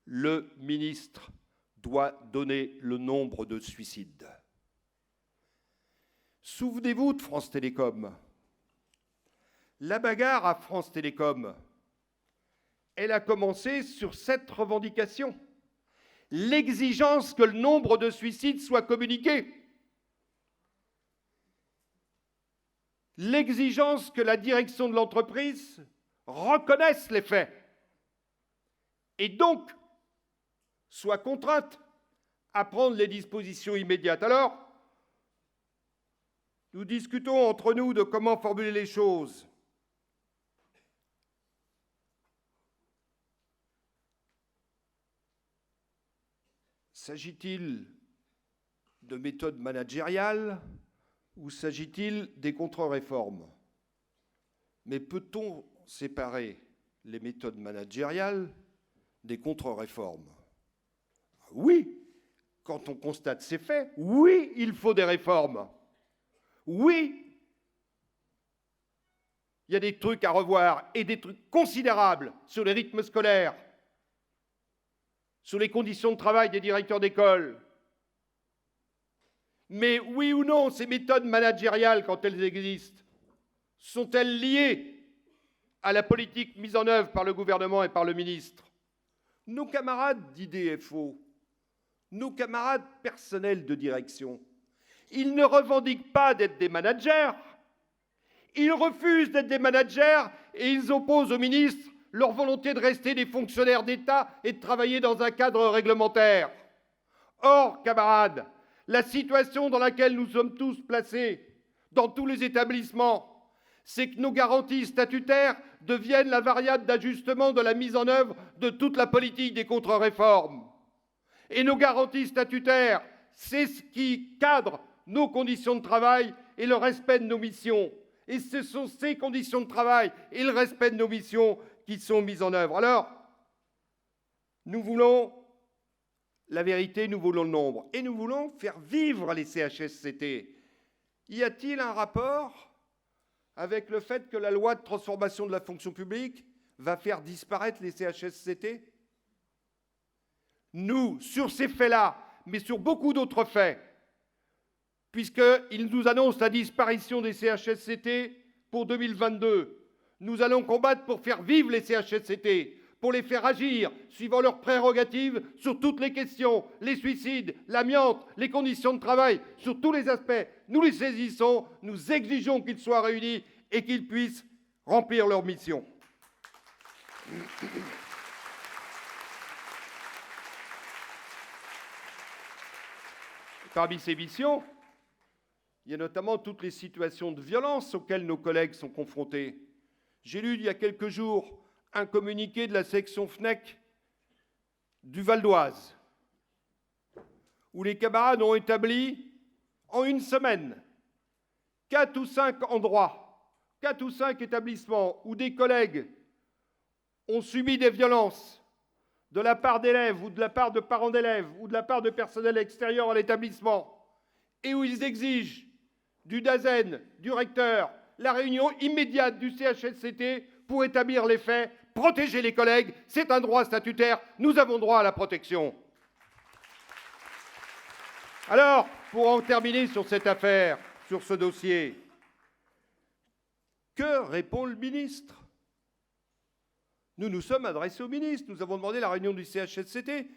Le ministre doit donner le nombre de suicides. Souvenez-vous de France Télécom. La bagarre à France Télécom, elle a commencé sur cette revendication. L'exigence que le nombre de suicides soit communiqué. L'exigence que la direction de l'entreprise reconnaisse les faits et donc soit contrainte à prendre les dispositions immédiates. Alors, nous discutons entre nous de comment formuler les choses. S'agit-il de méthodes managériales ou s'agit-il des contre-réformes? Mais peut-on séparer les méthodes managériales des contre-réformes? Oui, quand on constate ces faits, oui, il faut des réformes. Oui, il y a des trucs à revoir et des trucs considérables sur les rythmes scolaires, sur les conditions de travail des directeurs d'école. Mais oui ou non, ces méthodes managériales, quand elles existent, sont-elles liées à la politique mise en œuvre par le gouvernement et par le ministre? Nos camarades d'IDFO, nos camarades personnels de direction, ils ne revendiquent pas d'être des managers. Ils refusent d'être des managers et ils opposent au ministre leur volonté de rester des fonctionnaires d'État et de travailler dans un cadre réglementaire. Or, camarades, la situation dans laquelle nous sommes tous placés, dans tous les établissements, c'est que nos garanties statutaires deviennent la variable d'ajustement de la mise en œuvre de toute la politique des contre-réformes. Et nos garanties statutaires, c'est ce qui cadre nos conditions de travail et le respect de nos missions. Et ce sont ces conditions de travail et le respect de nos missions qui sont mises en œuvre. Alors, nous voulons la vérité, nous voulons le nombre. Et nous voulons faire vivre les CHSCT. Y a-t-il un rapport avec le fait que la loi de transformation de la fonction publique va faire disparaître les CHSCT? Nous, sur ces faits-là, mais sur beaucoup d'autres faits, puisqu'ils nous annoncent la disparition des CHSCT pour 2022. Nous allons combattre pour faire vivre les CHSCT, pour les faire agir, suivant leurs prérogatives, sur toutes les questions, les suicides, l'amiante, les conditions de travail, sur tous les aspects. Nous les saisissons, nous exigeons qu'ils soient réunis et qu'ils puissent remplir leur mission. Parmi ces missions, il y a notamment toutes les situations de violence auxquelles nos collègues sont confrontés. J'ai lu il y a quelques jours un communiqué de la section FNEC du Val d'Oise, où les camarades ont établi en une semaine 4 ou 5 endroits, 4 ou 5 établissements où des collègues ont subi des violences de la part d'élèves ou de la part de parents d'élèves ou de la part de personnel extérieur à l'établissement et où ils exigent du DAZEN, du recteur, la réunion immédiate du CHSCT pour établir les faits, protéger les collègues, c'est un droit statutaire, nous avons droit à la protection. Alors, pour en terminer sur cette affaire, sur ce dossier, que répond le ministre? Nous nous sommes adressés au ministre, nous avons demandé la réunion du CHSCT,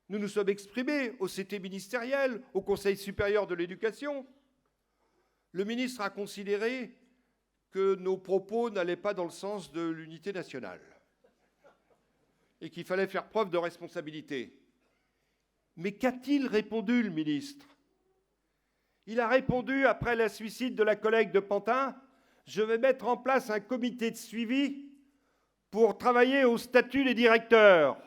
nous nous sommes exprimés au CT ministériel, au Conseil supérieur de l'éducation. Le ministre a considéré que nos propos n'allaient pas dans le sens de l'unité nationale et qu'il fallait faire preuve de responsabilité. Mais qu'a-t-il répondu, le ministre? Il a répondu, après le suicide de la collègue de Pantin, « Je vais mettre en place un comité de suivi pour travailler au statut des directeurs. »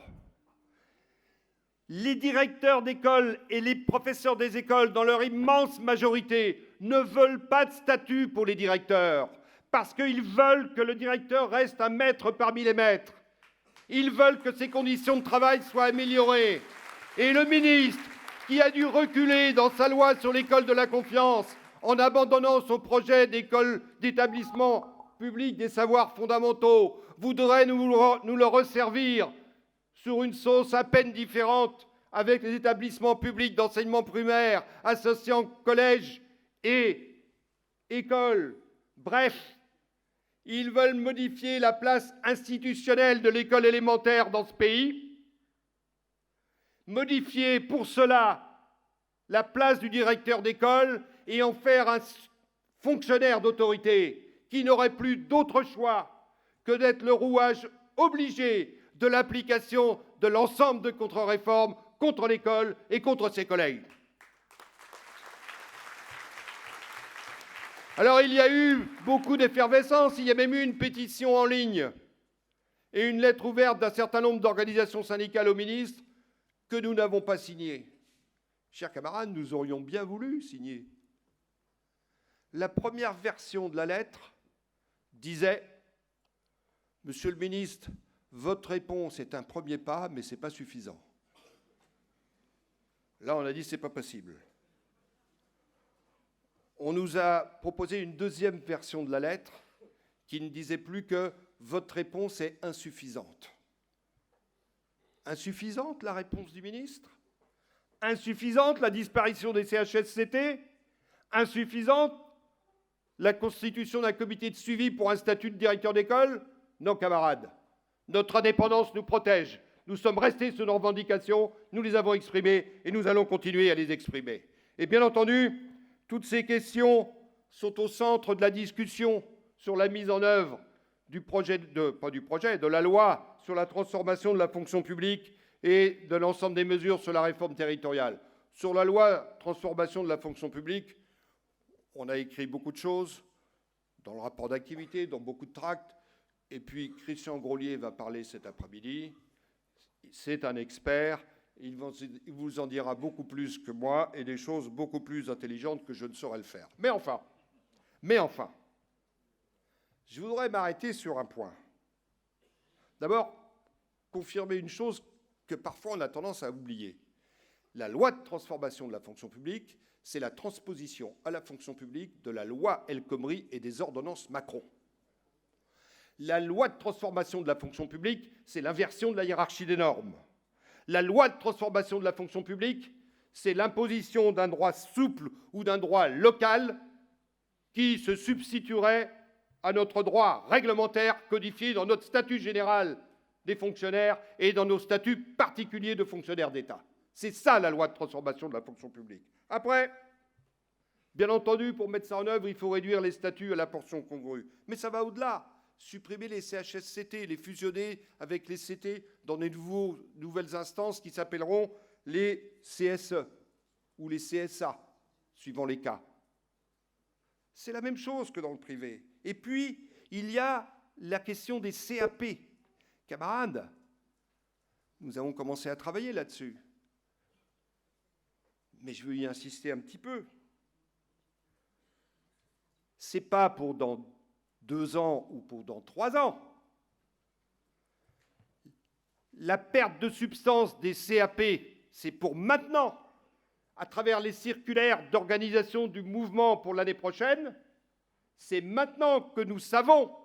Les directeurs d'école et les professeurs des écoles, dans leur immense majorité, ne veulent pas de statut pour les directeurs, parce qu'ils veulent que le directeur reste un maître parmi les maîtres. Ils veulent que ses conditions de travail soient améliorées. Et le ministre, qui a dû reculer dans sa loi sur l'école de la confiance, en abandonnant son projet d'école d'établissement public des savoirs fondamentaux, voudrait nous le resservir sur une sauce à peine différente avec les établissements publics d'enseignement primaire, associant collèges et écoles. Bref, ils veulent modifier la place institutionnelle de l'école élémentaire dans ce pays, modifier pour cela la place du directeur d'école et en faire un fonctionnaire d'autorité qui n'aurait plus d'autre choix que d'être le rouage obligé de l'application de l'ensemble de contre-réformes contre l'école et contre ses collègues. Alors il y a eu beaucoup d'effervescence, il y a même eu une pétition en ligne et une lettre ouverte d'un certain nombre d'organisations syndicales au ministre que nous n'avons pas signé. Chers camarades, nous aurions bien voulu signer. La première version de la lettre disait « Monsieur le ministre, votre réponse est un premier pas, mais ce n'est pas suffisant. » Là, on a dit « c'est pas possible ». On nous a proposé une deuxième version de la lettre qui ne disait plus que « votre réponse est insuffisante ». Insuffisante, la réponse du ministre? Insuffisante, la disparition des CHSCT? Insuffisante, la constitution d'un comité de suivi pour un statut de directeur d'école? Non, camarades. Notre indépendance nous protège. Nous sommes restés sur nos revendications, nous les avons exprimées et nous allons continuer à les exprimer. Et bien entendu, toutes ces questions sont au centre de la discussion sur la mise en œuvre de la loi sur la transformation de la fonction publique et de l'ensemble des mesures sur la réforme territoriale. Sur la loi transformation de la fonction publique, on a écrit beaucoup de choses dans le rapport d'activité, dans beaucoup de tracts, et puis Christian Grolier va parler cet après-midi. C'est un expert, il vous en dira beaucoup plus que moi et des choses beaucoup plus intelligentes que je ne saurais le faire. Mais enfin, je voudrais m'arrêter sur un point. D'abord, confirmer une chose que parfois on a tendance à oublier. La loi de transformation de la fonction publique, c'est la transposition à la fonction publique de la loi El Khomri et des ordonnances Macron. La loi de transformation de la fonction publique, c'est l'inversion de la hiérarchie des normes. La loi de transformation de la fonction publique, c'est l'imposition d'un droit souple ou d'un droit local qui se substituerait à notre droit réglementaire codifié dans notre statut général des fonctionnaires et dans nos statuts particuliers de fonctionnaires d'État. C'est ça la loi de transformation de la fonction publique. Après, bien entendu, pour mettre ça en œuvre, il faut réduire les statuts à la portion congrue. Mais ça va au-delà. Supprimer les CHSCT, les fusionner avec les CT dans des nouvelles instances qui s'appelleront les CSE ou les CSA, suivant les cas. C'est la même chose que dans le privé. Et puis, il y a la question des CAP. Camarades, nous avons commencé à travailler là-dessus. Mais je veux y insister un petit peu. Ce n'est pas pour dans 2 ans ou pour dans 3 ans. La perte de substance des CAP, c'est pour maintenant, à travers les circulaires d'organisation du mouvement pour l'année prochaine. C'est maintenant que nous savons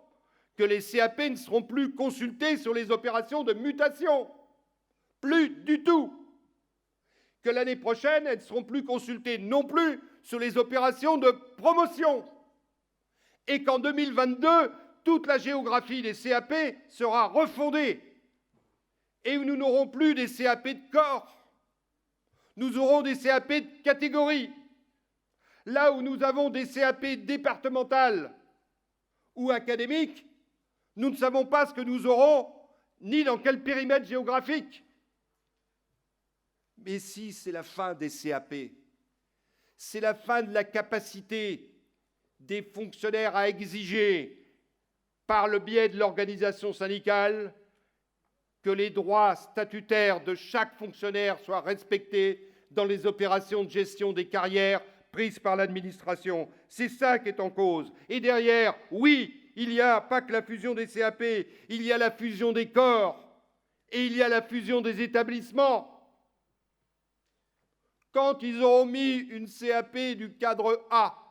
que les CAP ne seront plus consultés sur les opérations de mutation. Plus du tout. Que l'année prochaine, elles ne seront plus consultées non plus sur les opérations de promotion. Et qu'en 2022, toute la géographie des CAP sera refondée. Et nous n'aurons plus des CAP de corps. Nous aurons des CAP de catégorie. Là où nous avons des CAP départementales ou académiques, nous ne savons pas ce que nous aurons, ni dans quel périmètre géographique. Mais si c'est la fin des CAP, c'est la fin de la capacité des fonctionnaires à exiger, par le biais de l'organisation syndicale, que les droits statutaires de chaque fonctionnaire soient respectés dans les opérations de gestion des carrières prises par l'administration. C'est ça qui est en cause. Et derrière, oui, il n'y a pas que la fusion des CAP, il y a la fusion des corps et il y a la fusion des établissements. Quand ils auront mis une CAP du cadre A,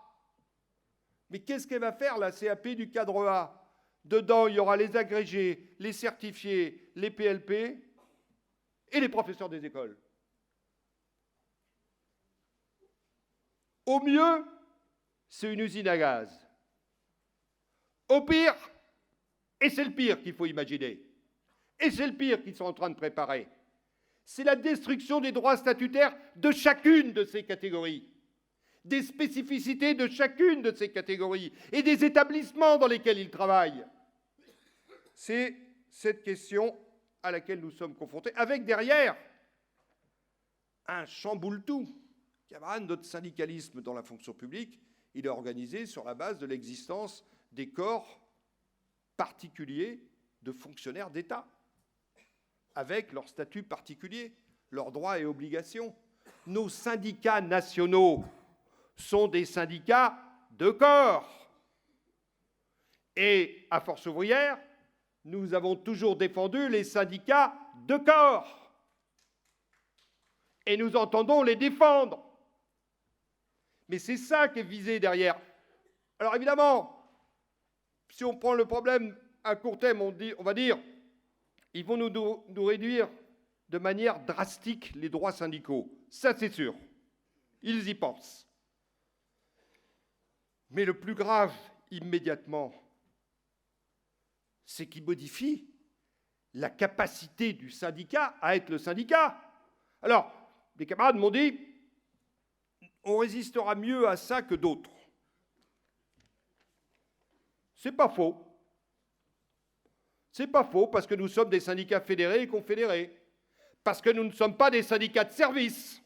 mais qu'est-ce qu'elle va faire, la CAP du cadre A? Dedans, il y aura les agrégés, les certifiés, les PLP et les professeurs des écoles. Au mieux, c'est une usine à gaz. Au pire, et c'est le pire qu'il faut imaginer, et c'est le pire qu'ils sont en train de préparer, c'est la destruction des droits statutaires de chacune de ces catégories, des spécificités de chacune de ces catégories et des établissements dans lesquels ils travaillent. C'est cette question à laquelle nous sommes confrontés, avec derrière un chamboule-tout. Camarades, notre syndicalisme dans la fonction publique, il est organisé sur la base de l'existence des corps particuliers de fonctionnaires d'État, avec leur statut particulier. leurs droits et obligations. Nos syndicats nationaux sont des syndicats de corps. Et à Force ouvrière, nous avons toujours défendu les syndicats de corps. Et nous entendons les défendre. Mais c'est ça qui est visé derrière. Alors évidemment, si on prend le problème à court terme, on va dire, ils vont nous réduire de manière drastique les droits syndicaux. Ça, c'est sûr. Ils y pensent. Mais le plus grave, immédiatement, c'est qu'ils modifient la capacité du syndicat à être le syndicat. Alors, des camarades m'ont dit, on résistera mieux à ça que d'autres. C'est pas faux. C'est pas faux, parce que nous sommes des syndicats fédérés et confédérés. Parce que nous ne sommes pas des syndicats de service.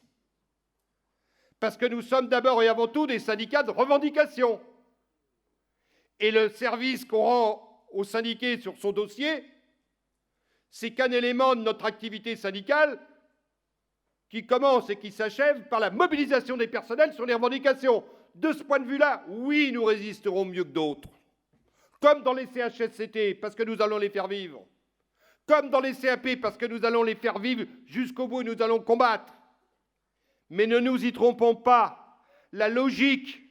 Parce que nous sommes d'abord et avant tout des syndicats de revendication. Et le service qu'on rend aux syndiqués sur son dossier, c'est qu'un élément de notre activité syndicale qui commence et qui s'achève par la mobilisation des personnels sur les revendications. De ce point de vue-là, oui, nous résisterons mieux que d'autres. Comme dans les CHSCT, parce que nous allons les faire vivre. Comme dans les CAP, parce que nous allons les faire vivre jusqu'au bout et nous allons combattre. Mais ne nous y trompons pas. La logique,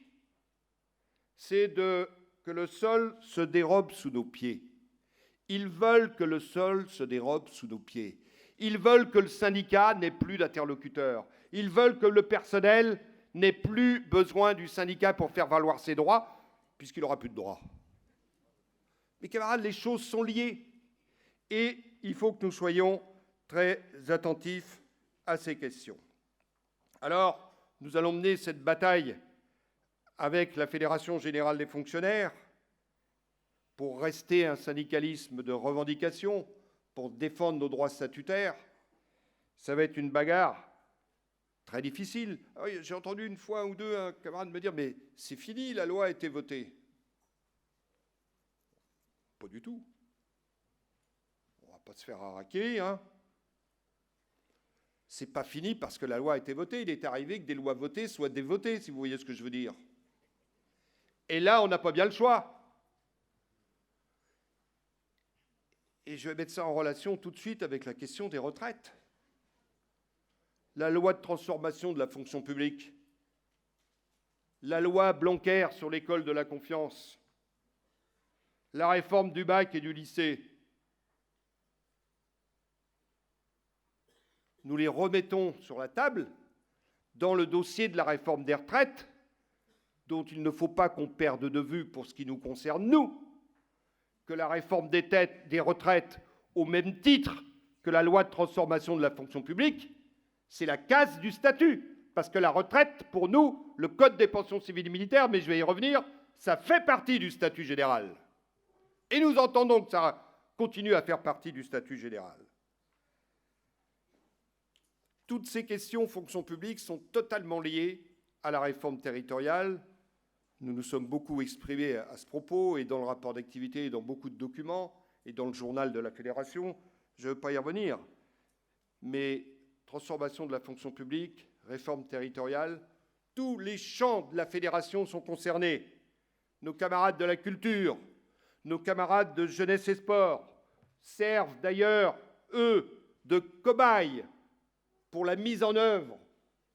c'est que le sol se dérobe sous nos pieds. Ils veulent que le sol se dérobe sous nos pieds. Ils veulent que le syndicat n'ait plus d'interlocuteur. Ils veulent que le personnel n'ait plus besoin du syndicat pour faire valoir ses droits, puisqu'il n'aura plus de droits. Mes camarades, les choses sont liées. Et il faut que nous soyons très attentifs à ces questions. Alors, nous allons mener cette bataille avec la Fédération générale des fonctionnaires pour rester un syndicalisme de revendication, pour défendre nos droits statutaires. Ça va être une bagarre très difficile. J'ai entendu une fois ou deux un camarade me dire « mais c'est fini, la loi a été votée ». Pas du tout. On ne va pas se faire harakiri, hein. C'est pas fini parce que la loi a été votée. Il est arrivé que des lois votées soient dévotées, si vous voyez ce que je veux dire. Et là, on n'a pas bien le choix. Et je vais mettre ça en relation tout de suite avec la question des retraites. La loi de transformation de la fonction publique, la loi Blanquer sur l'école de la confiance, la réforme du bac et du lycée. Nous les remettons sur la table dans le dossier de la réforme des retraites, dont il ne faut pas qu'on perde de vue pour ce qui nous concerne, nous, que la réforme des retraites, au même titre que la loi de transformation de la fonction publique, c'est la casse du statut. Parce que la retraite, pour nous, le code des pensions civiles et militaires, mais je vais y revenir, ça fait partie du statut général. Et nous entendons que ça continue à faire partie du statut général. Toutes ces questions fonction publique sont totalement liées à la réforme territoriale. Nous nous sommes beaucoup exprimés à ce propos, et dans le rapport d'activité, et dans beaucoup de documents, et dans le journal de la Fédération. Je ne veux pas y revenir. Mais transformation de la fonction publique, réforme territoriale, tous les champs de la Fédération sont concernés. Nos camarades de la culture, nos camarades de jeunesse et sport servent d'ailleurs, eux, de cobayes pour la mise en œuvre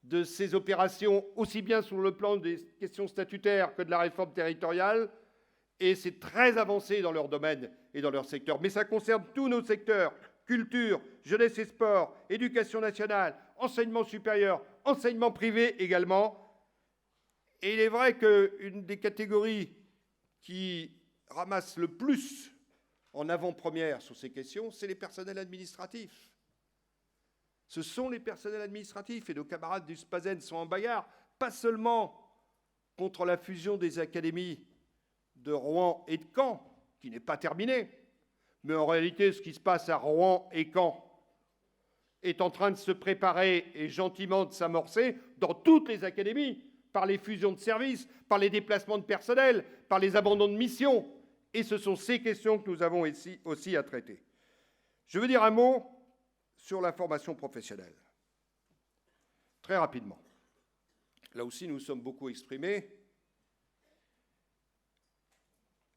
de ces opérations, aussi bien sur le plan des questions statutaires que de la réforme territoriale, et c'est très avancé dans leur domaine et dans leur secteur. Mais ça concerne tous nos secteurs, culture, jeunesse et sport, éducation nationale, enseignement supérieur, enseignement privé également. Et il est vrai qu'une des catégories qui ramasse le plus en avant-première sur ces questions, c'est les personnels administratifs. Ce sont les personnels administratifs, et nos camarades du SPAZEN sont en bagarre, pas seulement contre la fusion des académies de Rouen et de Caen, qui n'est pas terminée, mais en réalité, ce qui se passe à Rouen et Caen est en train de se préparer et gentiment de s'amorcer dans toutes les académies, par les fusions de services, par les déplacements de personnel, par les abandons de mission. Et ce sont ces questions que nous avons ici aussi à traiter. Je veux dire un mot sur la formation professionnelle. Très rapidement. Là aussi, nous sommes beaucoup exprimés.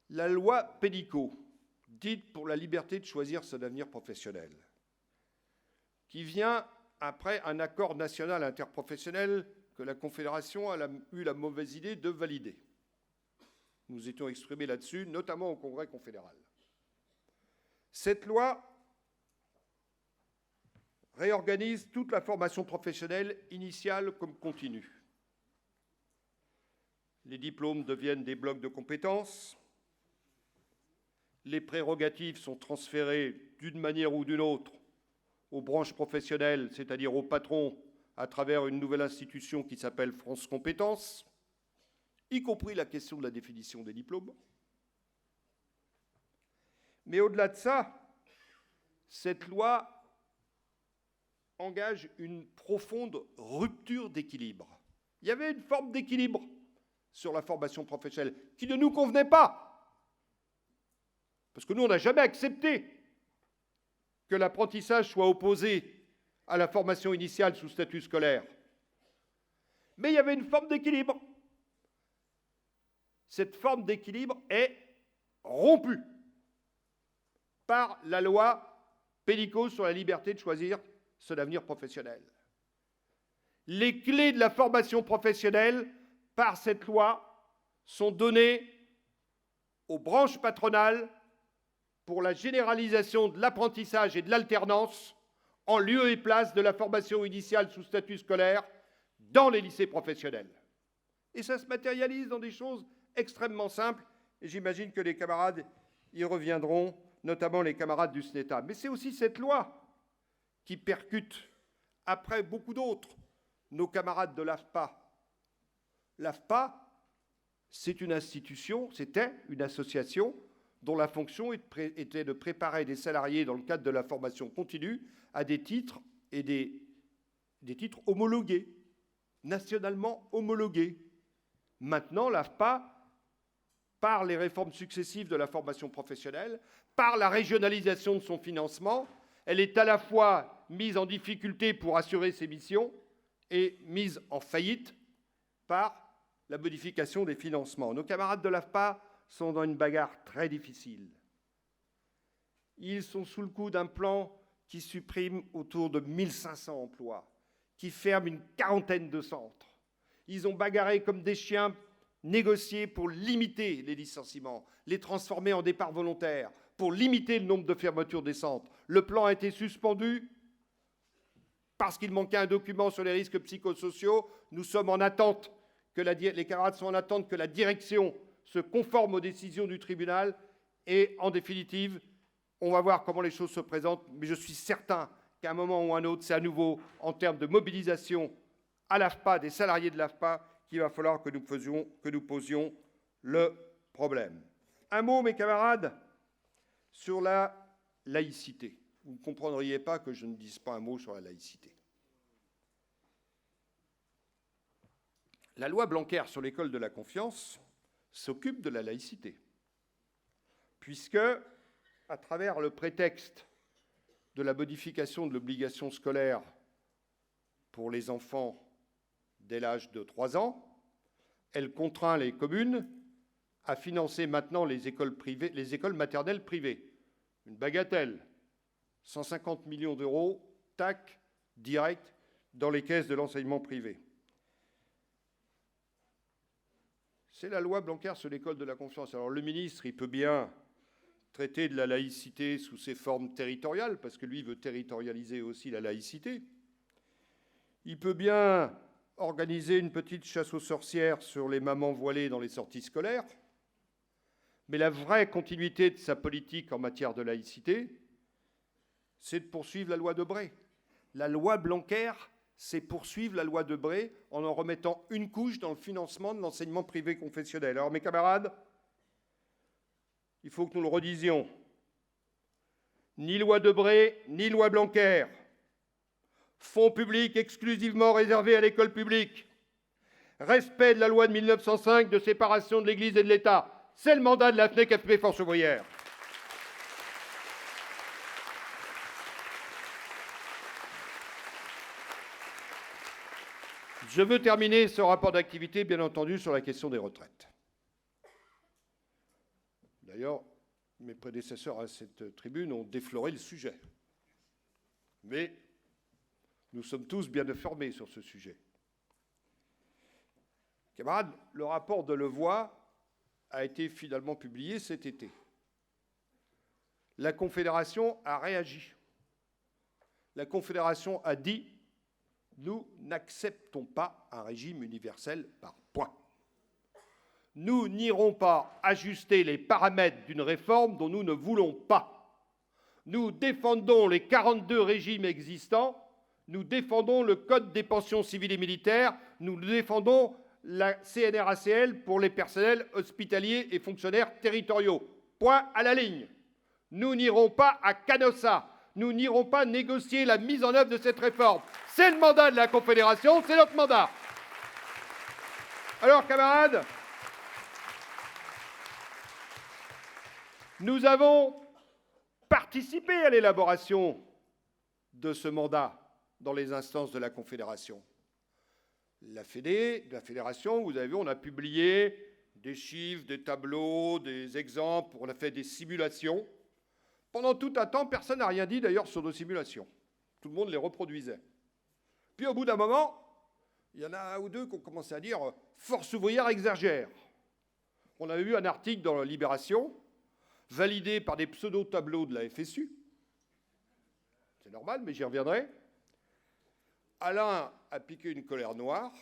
La loi Pénicaud, dite pour la liberté de choisir son avenir professionnel, qui vient après un accord national interprofessionnel que la Confédération a eu la mauvaise idée de valider. Nous étions exprimés là-dessus, notamment au Congrès confédéral. Cette loi réorganise toute la formation professionnelle, initiale comme continue. Les diplômes deviennent des blocs de compétences. Les prérogatives sont transférées d'une manière ou d'une autre aux branches professionnelles, c'est-à-dire aux patrons, à travers une nouvelle institution qui s'appelle France Compétences, y compris la question de la définition des diplômes. Mais au-delà de ça, cette loi engage une profonde rupture d'équilibre. Il y avait une forme d'équilibre sur la formation professionnelle qui ne nous convenait pas. Parce que nous, on n'a jamais accepté que l'apprentissage soit opposé à la formation initiale sous statut scolaire. Mais il y avait une forme d'équilibre. Cette forme d'équilibre est rompue par la loi Pénicaud sur la liberté de choisir son avenir professionnel. Les clés de la formation professionnelle, par cette loi, sont données aux branches patronales pour la généralisation de l'apprentissage et de l'alternance en lieu et place de la formation initiale sous statut scolaire dans les lycées professionnels. Et ça se matérialise dans des choses extrêmement simples, et j'imagine que les camarades y reviendront, notamment les camarades du SNETA. Mais c'est aussi cette loi qui percute, après beaucoup d'autres, nos camarades de l'AFPA. L'AFPA, c'est une institution, c'était une association dont la fonction était de préparer des salariés dans le cadre de la formation continue à des titres et des titres homologués, nationalement homologués. Maintenant, l'AFPA, par les réformes successives de la formation professionnelle, par la régionalisation de son financement, elle est à la fois mise en difficulté pour assurer ses missions et mise en faillite par la modification des financements. Nos camarades de l'AFPA sont dans une bagarre très difficile. Ils sont sous le coup d'un plan qui supprime autour de 1500 emplois, qui ferme une quarantaine de centres. Ils ont bagarré comme des chiens, négocié pour limiter les licenciements, les transformer en départs volontaires, pour limiter le nombre de fermetures des centres. Le plan a été suspendu parce qu'il manquait un document sur les risques psychosociaux. Nous sommes en attente, les camarades sont en attente que la direction se conforme aux décisions du tribunal et, en définitive, on va voir comment les choses se présentent, mais je suis certain qu'à un moment ou à un autre, c'est à nouveau, en termes de mobilisation à l'AFPA, des salariés de l'AFPA, qu'il va falloir que nous posions le problème. Un mot, mes camarades, sur la laïcité. Vous ne comprendriez pas que je ne dise pas un mot sur la laïcité. La loi Blanquer sur l'école de la confiance s'occupe de la laïcité, puisque, à travers le prétexte de la modification de l'obligation scolaire pour les enfants dès l'âge de 3 ans, elle contraint les communes à financer maintenant les écoles maternelles privées. Une bagatelle, 150 millions d'euros, tac, direct, dans les caisses de l'enseignement privé. C'est la loi Blanquer sur l'école de la confiance. Alors le ministre, il peut bien traiter de la laïcité sous ses formes territoriales, parce que lui veut territorialiser aussi la laïcité. Il peut bien organiser une petite chasse aux sorcières sur les mamans voilées dans les sorties scolaires, mais la vraie continuité de sa politique en matière de laïcité, c'est de poursuivre la loi Debré. La loi Blanquer, c'est poursuivre la loi Debré en remettant une couche dans le financement de l'enseignement privé confessionnel. Alors, mes camarades, il faut que nous le redisions. Ni loi Debré, ni loi Blanquer. Fonds publics exclusivement réservés à l'école publique. Respect de la loi de 1905 de séparation de l'Église et de l'État. C'est le mandat de la FNEC FP Force ouvrière. Je veux terminer ce rapport d'activité, bien entendu, sur la question des retraites. D'ailleurs, mes prédécesseurs à cette tribune ont défloré le sujet. Mais nous sommes tous bien informés sur ce sujet. Camarades, le rapport de Levoy a été finalement publié cet été. La Confédération a réagi. La Confédération a dit « Nous n'acceptons pas un régime universel par points. Nous n'irons pas ajuster les paramètres d'une réforme dont nous ne voulons pas. Nous défendons les 42 régimes existants, nous défendons le Code des pensions civiles et militaires, nous défendons la CNRACL pour les personnels hospitaliers et fonctionnaires territoriaux. Point à la ligne. Nous n'irons pas à Canossa. Nous n'irons pas négocier la mise en œuvre de cette réforme. C'est le mandat de la Confédération, c'est notre mandat. Alors, camarades, nous avons participé à l'élaboration de ce mandat dans les instances de la Confédération. La Fédération, vous avez vu, on a publié des chiffres, des tableaux, des exemples, on a fait des simulations. Pendant tout un temps, personne n'a rien dit d'ailleurs sur nos simulations. Tout le monde les reproduisait. Puis au bout d'un moment, il y en a un ou deux qui ont commencé à dire « Force ouvrière exagère ». On avait vu un article dans la Libération, validé par des pseudo-tableaux de la FSU. C'est normal, mais j'y reviendrai. Alain a piqué une colère noire,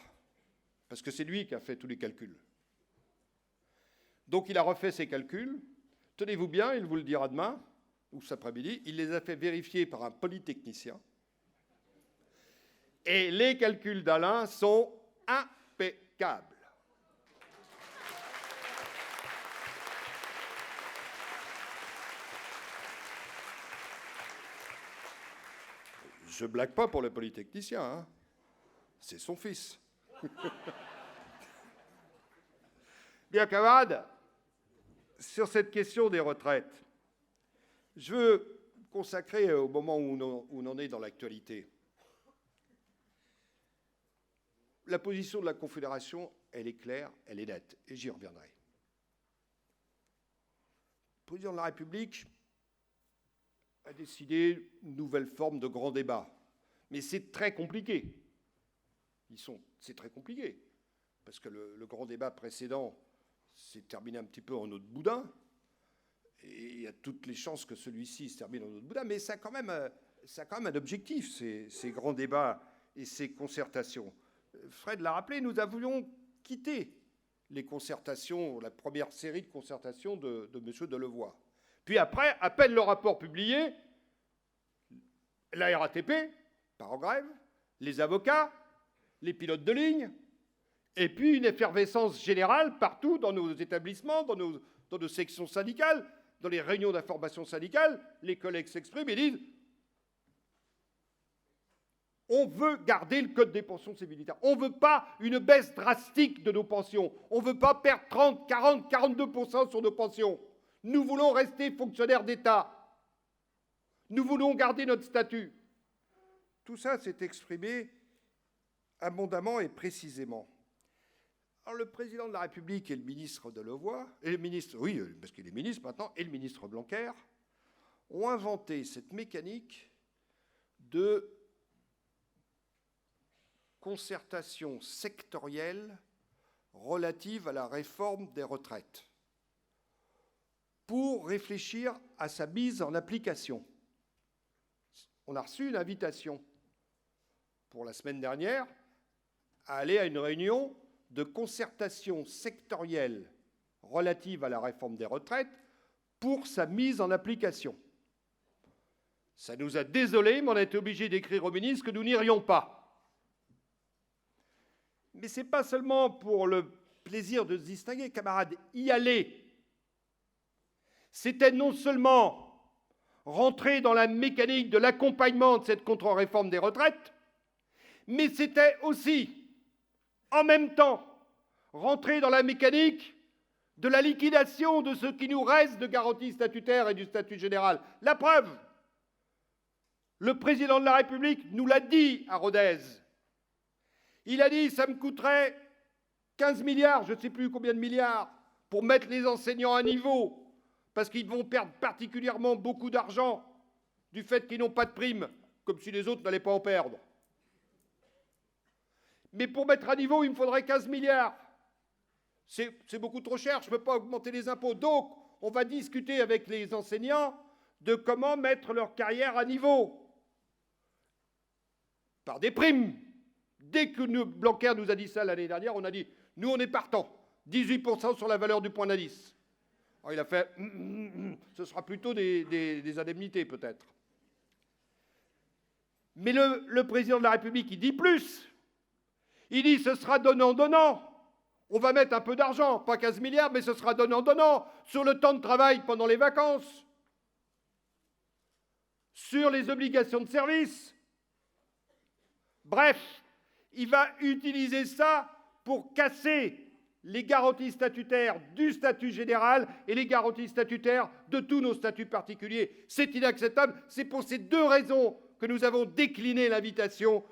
parce que c'est lui qui a fait tous les calculs. Donc il a refait ses calculs. Tenez-vous bien, il vous le dira demain, ou cet après-midi, il les a fait vérifier par un polytechnicien. Et les calculs d'Alain sont impeccables. Je ne blague pas pour le polytechnicien, hein. C'est son fils. Bien, camarades, sur cette question des retraites, je veux consacrer au moment où on en est dans l'actualité. La position de la Confédération, elle est claire, elle est nette, et j'y reviendrai. Le président de la République a décidé une nouvelle forme de grand débat. Mais c'est très compliqué. C'est très compliqué. Parce que le grand débat précédent s'est terminé un petit peu en eau de boudin. Et il y a toutes les chances que celui-ci se termine en eau de boudin. Mais ça a quand même un objectif, ces grands débats et ces concertations. Fred l'a rappelé, nous avions quitté les concertations, la première série de concertations de M. Delevoye. Puis après, à peine le rapport publié, la RATP part en grève, les avocats, les pilotes de ligne, et puis une effervescence générale partout dans nos établissements, dans nos sections syndicales, dans les réunions d'information syndicale, les collègues s'expriment et disent « On veut garder le code des pensions civiles et militaires. On ne veut pas une baisse drastique de nos pensions. On ne veut pas perdre 30, 40, 42% sur nos pensions. Nous voulons rester fonctionnaires d'État. Nous voulons garder notre statut. » Tout ça s'est exprimé abondamment et précisément. Alors, le président de la République et le ministre Delevoye, et le ministre, oui, parce qu'il est ministre maintenant, et le ministre Blanquer, ont inventé cette mécanique de concertation sectorielle relative à la réforme des retraites pour réfléchir à sa mise en application. On a reçu une invitation pour la semaine dernière à aller à une réunion de concertation sectorielle relative à la réforme des retraites pour sa mise en application. Ça nous a désolés, mais on a été obligés d'écrire au ministre que nous n'irions pas. Mais ce n'est pas seulement pour le plaisir de se distinguer, camarades, y aller. C'était non seulement rentrer dans la mécanique de l'accompagnement de cette contre-réforme des retraites, mais c'était aussi, en même temps, rentrer dans la mécanique de la liquidation de ce qui nous reste de garantie statutaire et du statut général. La preuve, le président de la République nous l'a dit à Rodez. Il a dit, ça me coûterait 15 milliards, je ne sais plus combien de milliards, pour mettre les enseignants à niveau, parce qu'ils vont perdre particulièrement beaucoup d'argent du fait qu'ils n'ont pas de primes, comme si les autres n'allaient pas en perdre. Mais pour mettre à niveau, il me faudrait 15 milliards. C'est beaucoup trop cher, je ne peux pas augmenter les impôts. Donc, on va discuter avec les enseignants de comment mettre leur carrière à niveau. Par des primes. Dès que Blanquer nous a dit ça l'année dernière, on a dit, nous on est partants, 18% sur la valeur du point d'indice. Alors il a fait, ce sera plutôt des indemnités peut-être. Mais le président de la République, il dit plus. Il dit, ce sera donnant-donnant. On va mettre un peu d'argent, pas 15 milliards, mais ce sera donnant-donnant, sur le temps de travail pendant les vacances, sur les obligations de service. Bref, il va utiliser ça pour casser les garanties statutaires du statut général et les garanties statutaires de tous nos statuts particuliers. C'est inacceptable. C'est pour ces deux raisons que nous avons décliné l'invitation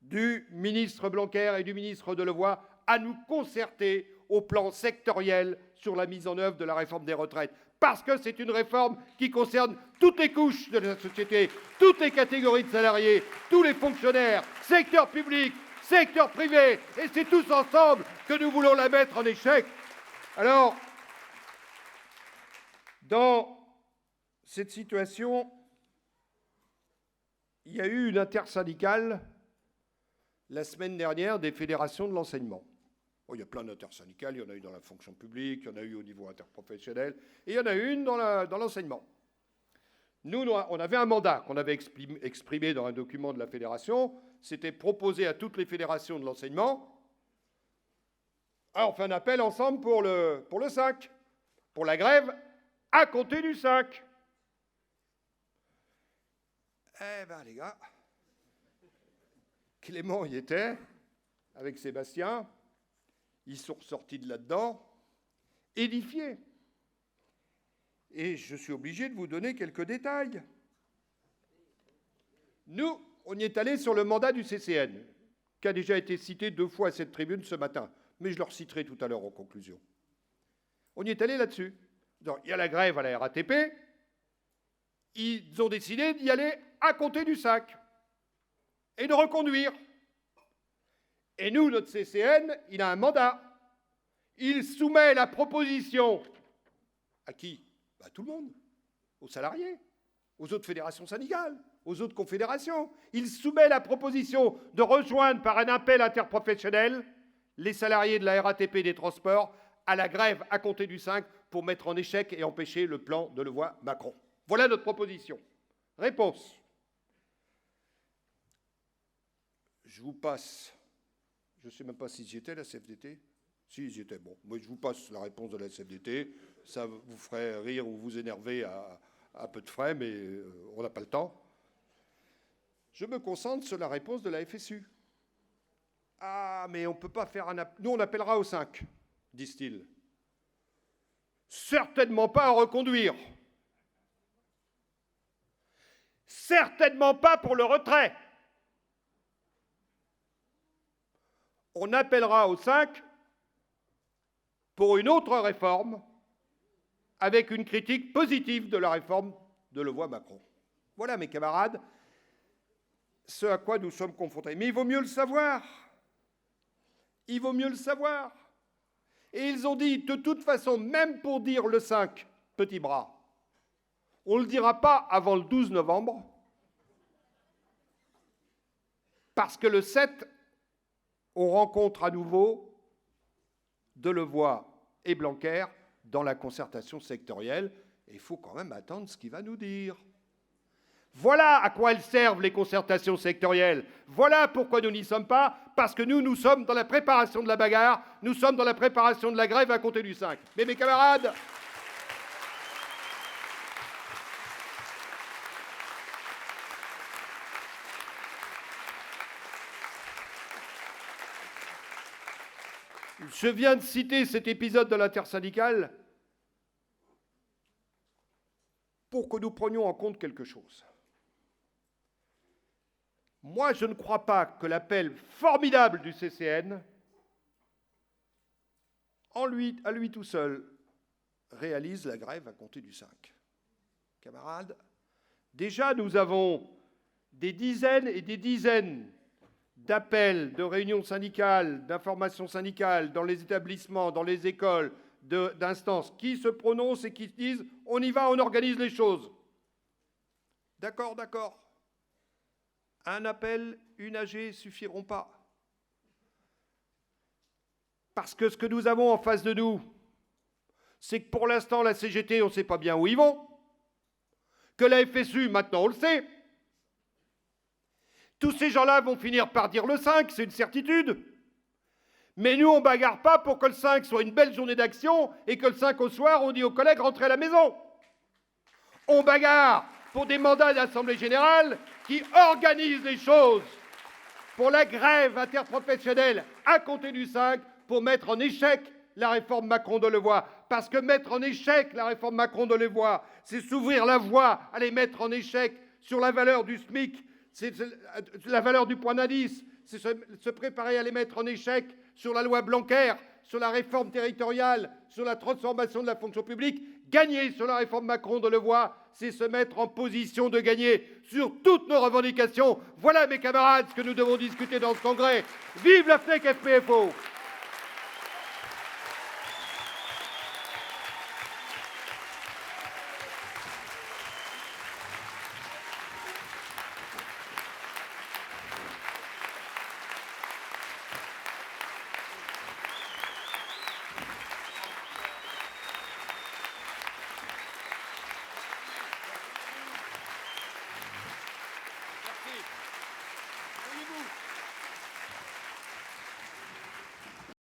du ministre Blanquer et du ministre Delevoye à nous concerter au plan sectoriel sur la mise en œuvre de la réforme des retraites. Parce que c'est une réforme qui concerne toutes les couches de la société, toutes les catégories de salariés, tous les fonctionnaires, secteur public, secteur privé, et c'est tous ensemble que nous voulons la mettre en échec. Alors, dans cette situation, il y a eu une intersyndicale la semaine dernière des fédérations de l'enseignement. Bon, il y a plein d'intersyndicales, il y en a eu dans la fonction publique, il y en a eu au niveau interprofessionnel, et il y en a eu une dans l'enseignement. Nous, on avait un mandat qu'on avait exprimé dans un document de la fédération, c'était proposer à toutes les fédérations de l'enseignement, on fait un appel ensemble pour le 5, pour la grève à compter du 5. Eh ben les gars, Clément y était, avec Sébastien, ils sont ressortis de là-dedans, édifiés. Et je suis obligé de vous donner quelques détails. Nous, on y est allé sur le mandat du CCN, qui a déjà été cité 2 fois à cette tribune ce matin, mais je le reciterai tout à l'heure en conclusion. On y est allé là-dessus. Donc, il y a la grève à la RATP, ils ont décidé d'y aller à compter du 5 et de reconduire. Et nous, notre CCN, il a un mandat. Il soumet la proposition à qui? À tout le monde, aux salariés, aux autres fédérations syndicales, aux autres confédérations. Il soumet la proposition de rejoindre par un appel interprofessionnel les salariés de la RATP des transports à la grève à compter du 5 pour mettre en échec et empêcher le plan Delevoye-Macron. Voilà notre proposition. Réponse. Je vous passe, je ne sais même pas si j'y étais, la CFDT. Si, j'y étais. Bon, moi je vous passe la réponse de la CFDT. Ça vous ferait rire ou vous énerver à peu de frais, mais on n'a pas le temps. Je me concentre sur la réponse de la FSU. Ah, mais on ne peut pas faire un appel. Nous, on appellera au 5, disent-ils. Certainement pas à reconduire. Certainement pas pour le retrait. On appellera au 5 pour une autre réforme avec une critique positive de la réforme Delevoye-Macron. Voilà, mes camarades, ce à quoi nous sommes confrontés. Mais il vaut mieux le savoir. Il vaut mieux le savoir. Et ils ont dit, de toute façon, même pour dire le 5, petit bras, on ne le dira pas avant le 12 novembre, parce que le 7, on rencontre à nouveau Delevoye et Blanquer dans la concertation sectorielle, et il faut quand même attendre ce qu'il va nous dire. Voilà à quoi elles servent les concertations sectorielles. Voilà pourquoi nous n'y sommes pas, parce que nous sommes dans la préparation de la bagarre, nous sommes dans la préparation de la grève à compter du 5. Mais mes camarades, je viens de citer cet épisode de l'intersyndicale pour que nous prenions en compte quelque chose. Moi, je ne crois pas que l'appel formidable du CCN, à lui tout seul, réalise la grève à compter du 5. Camarades, déjà nous avons des dizaines et des dizaines d'appels, de réunions syndicales, d'informations syndicales dans les établissements, dans les écoles, d'instances qui se prononcent et qui disent « on y va, on organise les choses ». D'accord, d'accord. Un appel, une AG suffiront pas. Parce que ce que nous avons en face de nous, c'est que pour l'instant, la CGT, on ne sait pas bien où ils vont. Que la FSU, maintenant, on le sait. Tous ces gens-là vont finir par dire le 5, c'est une certitude. Mais nous, on ne bagarre pas pour que le 5 soit une belle journée d'action et que le 5 au soir, on dit aux collègues, rentrez à la maison. On bagarre pour des mandats d'Assemblée générale qui organisent les choses pour la grève interprofessionnelle à compter du 5 pour mettre en échec la réforme Macron-Delevoye. Parce que mettre en échec la réforme Macron-Delevoye, c'est s'ouvrir la voie à les mettre en échec sur la valeur du SMIC, c'est la valeur du point d'indice, c'est se préparer à les mettre en échec sur la loi Blanquer, sur la réforme territoriale, sur la transformation de la fonction publique. Gagner sur la réforme Macron-Delevoye, c'est se mettre en position de gagner sur toutes nos revendications. Voilà, mes camarades, ce que nous devons discuter dans ce congrès. Vive la FNEC FPFO!